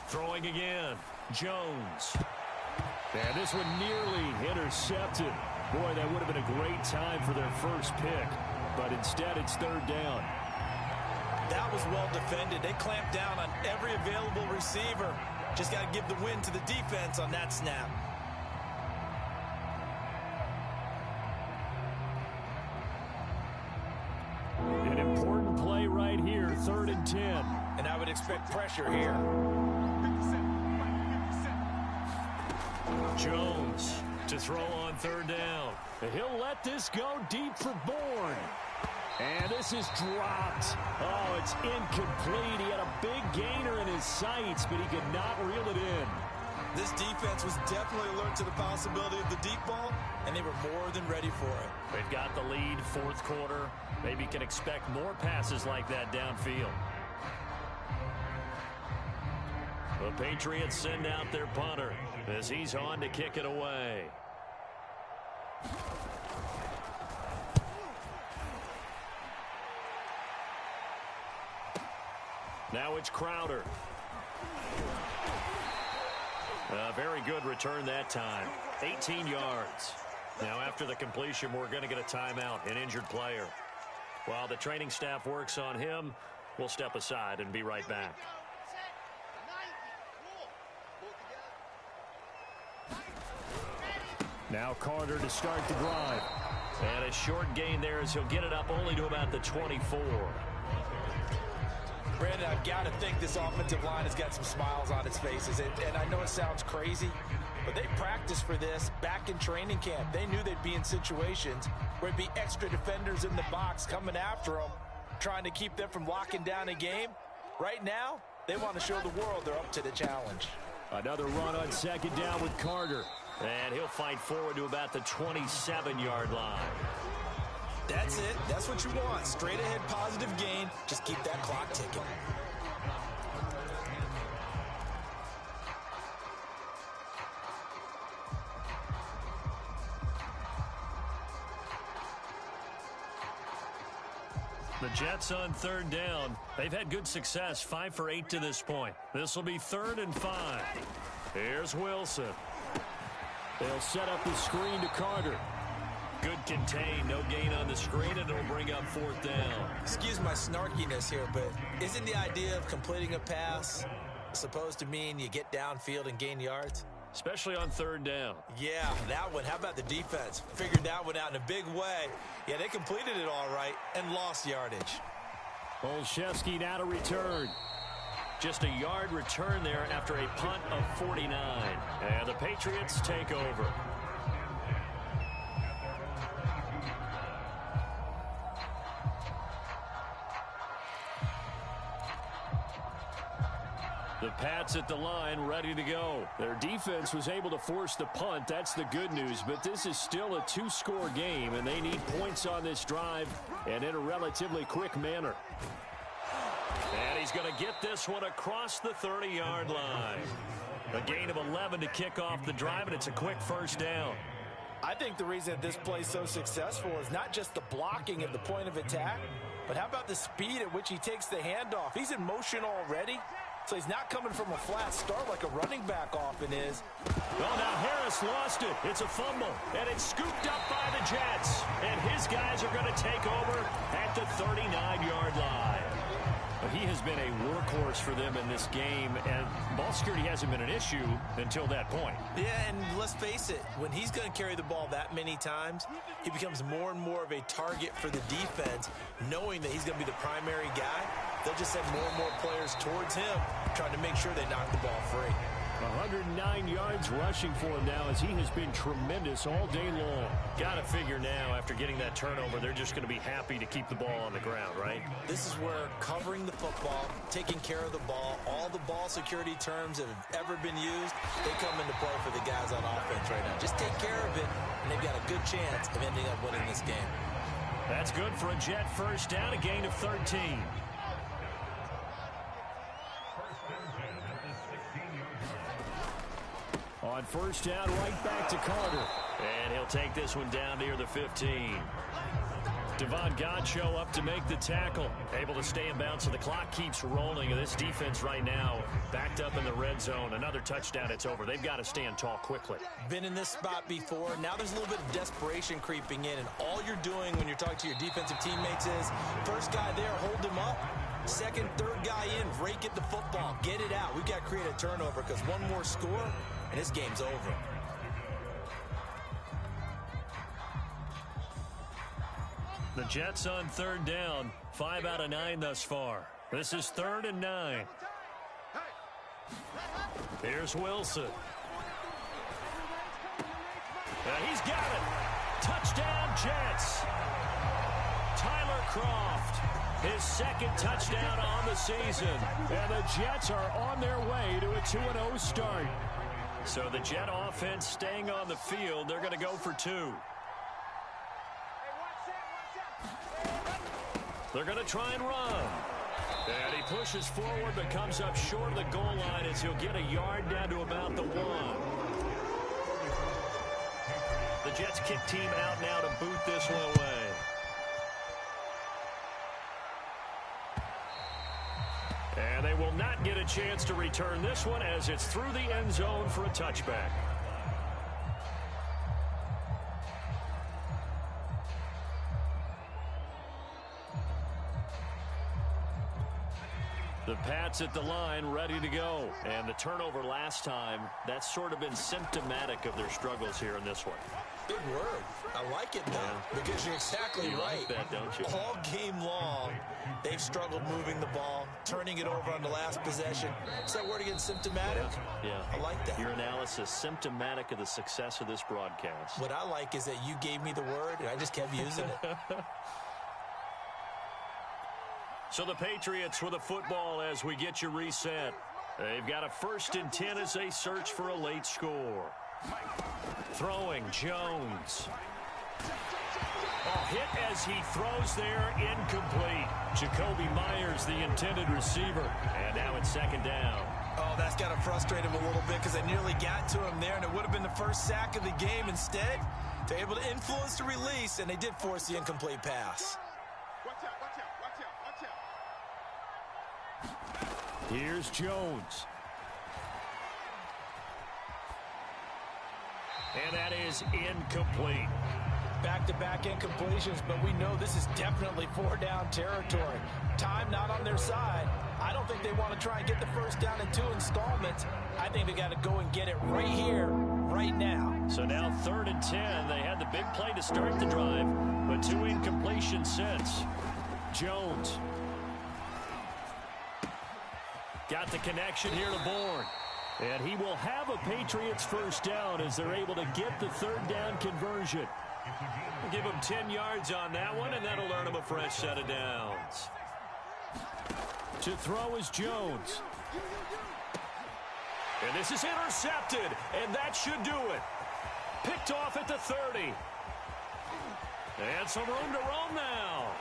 Throwing again. Jones. And this one nearly intercepted. Boy, that would have been a great time for their first pick. But instead, it's 3rd down. That was well defended. They clamped down on every available receiver. Just got to give the win to the defense on that snap. An important play right here, 3rd and 10. And I would expect pressure here. 57. Jones to throw on 3rd down. He'll let this go deep for Bourne. And this is dropped. Oh, it's incomplete. He had a big gainer in his sights, but he could not reel it in. This defense was definitely alert to the possibility of the deep ball, and they were more than ready for it. They've got the lead, 4th quarter. Maybe can expect more passes like that downfield. The Patriots send out their punter as he's on to kick it away. Now it's Crowder. A very good return that time. 18 yards. Now after the completion, we're going to get a timeout, an injured player. While the training staff works on him, we'll step aside and be right back. Now Carter to start the drive. And a short gain there as he'll get it up only to about the 24. Brandon, I've got to think this offensive line has got some smiles on its faces. And I know it sounds crazy, but they practiced for this back in training camp. They knew they'd be in situations where there'd be extra defenders in the box coming after them, trying to keep them from locking down a game. Right now, they want to show the world they're up to the challenge. Another run on 2nd down with Carter. And he'll fight forward to about the 27-yard line. That's it. That's what you want. Straight ahead positive gain. Just keep that clock ticking. The Jets on 3rd down. They've had good success, 5 for 8 to this point. This will be 3rd and 5. Here's Wilson. They'll set up the screen to Carter. Good contain, no gain on the screen, and it'll bring up 4th down. Excuse my snarkiness here, but isn't the idea of completing a pass supposed to mean you get downfield and gain yards? Especially on 3rd down. Yeah, that one. How about the defense? Figured that one out in a big way. Yeah, they completed it all right and lost yardage. Olszewski now to return. Just a yard return there after a punt of 49. And the Patriots take over. The Pats at the line, ready to go. Their defense was able to force the punt. That's the good news. But this is still a 2-score game, and they need points on this drive and in a relatively quick manner. And he's going to get this one across the 30-yard line. A gain of 11 to kick off the drive, and it's a quick first down. I think the reason that this play is so successful is not just the blocking at the point of attack, but how about the speed at which he takes the handoff? He's in motion already, so he's not coming from a flat start like a running back often is. Well, now Harris lost it. It's a fumble, and it's scooped up by the Jets. And his guys are going to take over at the 39-yard line. But he has been a workhorse for them in this game, and ball security hasn't been an issue until that point. Yeah, and let's face it, when he's going to carry the ball that many times, he becomes more and more of a target for the defense, knowing that he's going to be the primary guy. They'll just send more and more players towards him, trying to make sure they knock the ball free. 109 yards rushing for him now, as he has been tremendous all day long. Got to figure now, after getting that turnover, they're just going to be happy to keep the ball on the ground, right? This is where covering the football, taking care of the ball, all the ball security terms that have ever been used, they come into play for the guys on offense right now. Just take care of it, and they've got a good chance of ending up winning this game. That's good for a Jet first down, a gain of 13. On first down, right back to Carter. And he'll take this one down near the 15. Devon Godchaux up to make the tackle. Able to stay in bounds, so the clock keeps rolling. And this defense right now backed up in the red zone. Another touchdown, it's over. They've got to stand tall quickly. Been in this spot before. Now there's a little bit of desperation creeping in. And all you're doing when you're talking to your defensive teammates is, first guy there, hold him up. Second, third guy in, rake at the football. Get it out. We've got to create a turnover because one more score, and this game's over. The Jets on third down, 5 out of 9 thus far. This is 3rd and 9. Here's Wilson. He's got it. Touchdown, Jets. Tyler Kroft, his second touchdown on the season. And the Jets are on their way to a 2-0 start. So the Jet offense staying on the field. They're going to go for 2. They're going to try and run. And he pushes forward but comes up short of the goal line as he'll get a yard down to about the 1. The Jets kick team out now to boot this one away. And they will not get a chance to return this one as it's through the end zone for a touchback. The Pats at the line, ready to go. And the turnover last time, that's sort of been symptomatic of their struggles here in this one. Big word. I like it, though, because you're exactly right. Like that, don't you? All game long, they've struggled moving the ball, turning it over on the last possession. Is that word again, symptomatic? Yeah. I like that. Your analysis, symptomatic of the success of this broadcast. What I like is that you gave me the word, and I just kept using it. So the Patriots with a football as we get you reset. They've got a 1st and 10 as they search for a late score. Throwing, Jones. Hit as he throws there, incomplete. Jacoby Myers, the intended receiver. And now it's 2nd down. Oh, that's got to frustrate him a little bit because they nearly got to him there, and it would have been the first sack of the game. Instead, they're able to influence the release, and they did force the incomplete pass. Here's Jones. And that is incomplete. Back-to-back incompletions, but we know this is definitely 4-down territory. Time not on their side. I don't think they want to try and get the first down in 2 installments. I think they got to go and get it right here, right now. So now 3rd and 10. They had the big play to start the drive, but 2 incompletions since. Jones. Got the connection here to Bourne. And he will have a Patriots first down as they're able to get the 3rd down conversion. We'll give him 10 yards on that one, and that'll earn him a fresh set of downs. To throw is Jones. And this is intercepted, and that should do it. Picked off at the 30. And some room to roam now.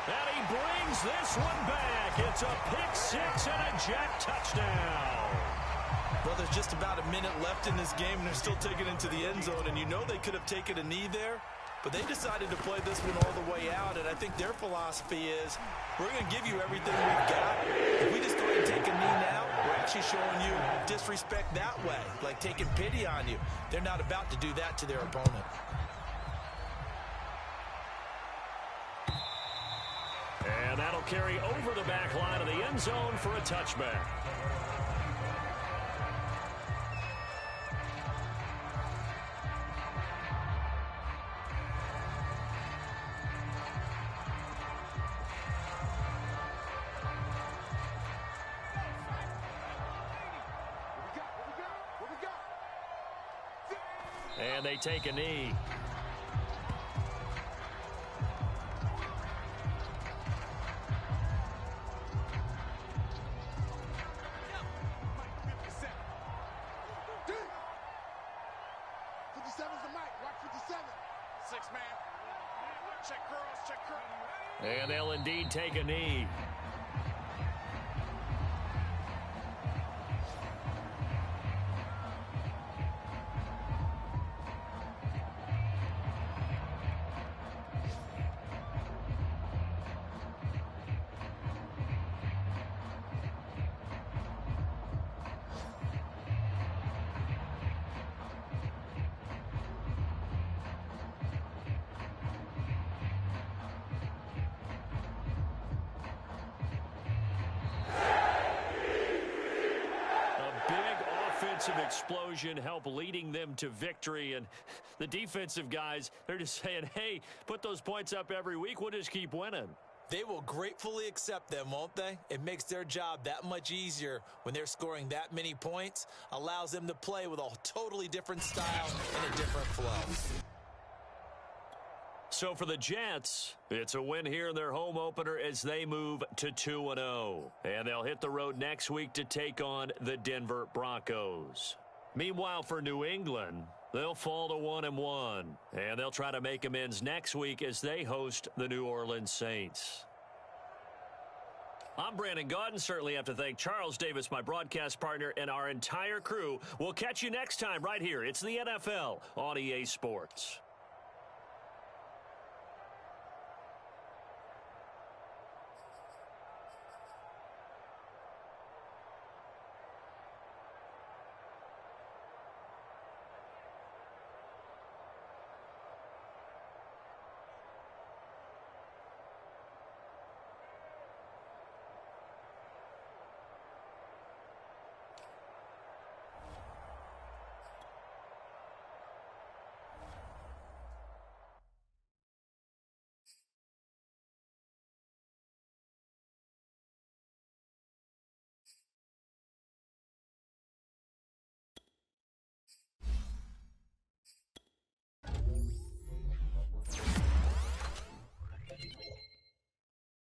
And he brings this one back. It's a pick six and a Jet touchdown. Well, there's just about a minute left in this game, and they're still taking it into the end zone. And you know they could have taken a knee there, but they decided to play this one all the way out. And I think their philosophy is, we're going to give you everything we've got. If we just go ahead and take a knee now, we're actually showing you disrespect that way, like taking pity on you. They're not about to do that to their opponent. And that'll carry over the back line of the end zone for a touchback. And they take a knee. And they'll indeed take a knee. Explosion help leading them to victory, and the defensive guys, they're just saying, hey, put those points up every week, we'll just keep winning. They will gratefully accept them, won't they? It makes their job that much easier when they're scoring that many points, allows them to play with a totally different style and a different flow. So for the Jets, it's a win here in their home opener as they move to 2-0. And they'll hit the road next week to take on the Denver Broncos. Meanwhile, for New England, they'll fall to 1-1. And they'll try to make amends next week as they host the New Orleans Saints. I'm Brandon Gaudin. Certainly have to thank Charles Davis, my broadcast partner, and our entire crew. We'll catch you next time right here. It's the NFL on EA Sports.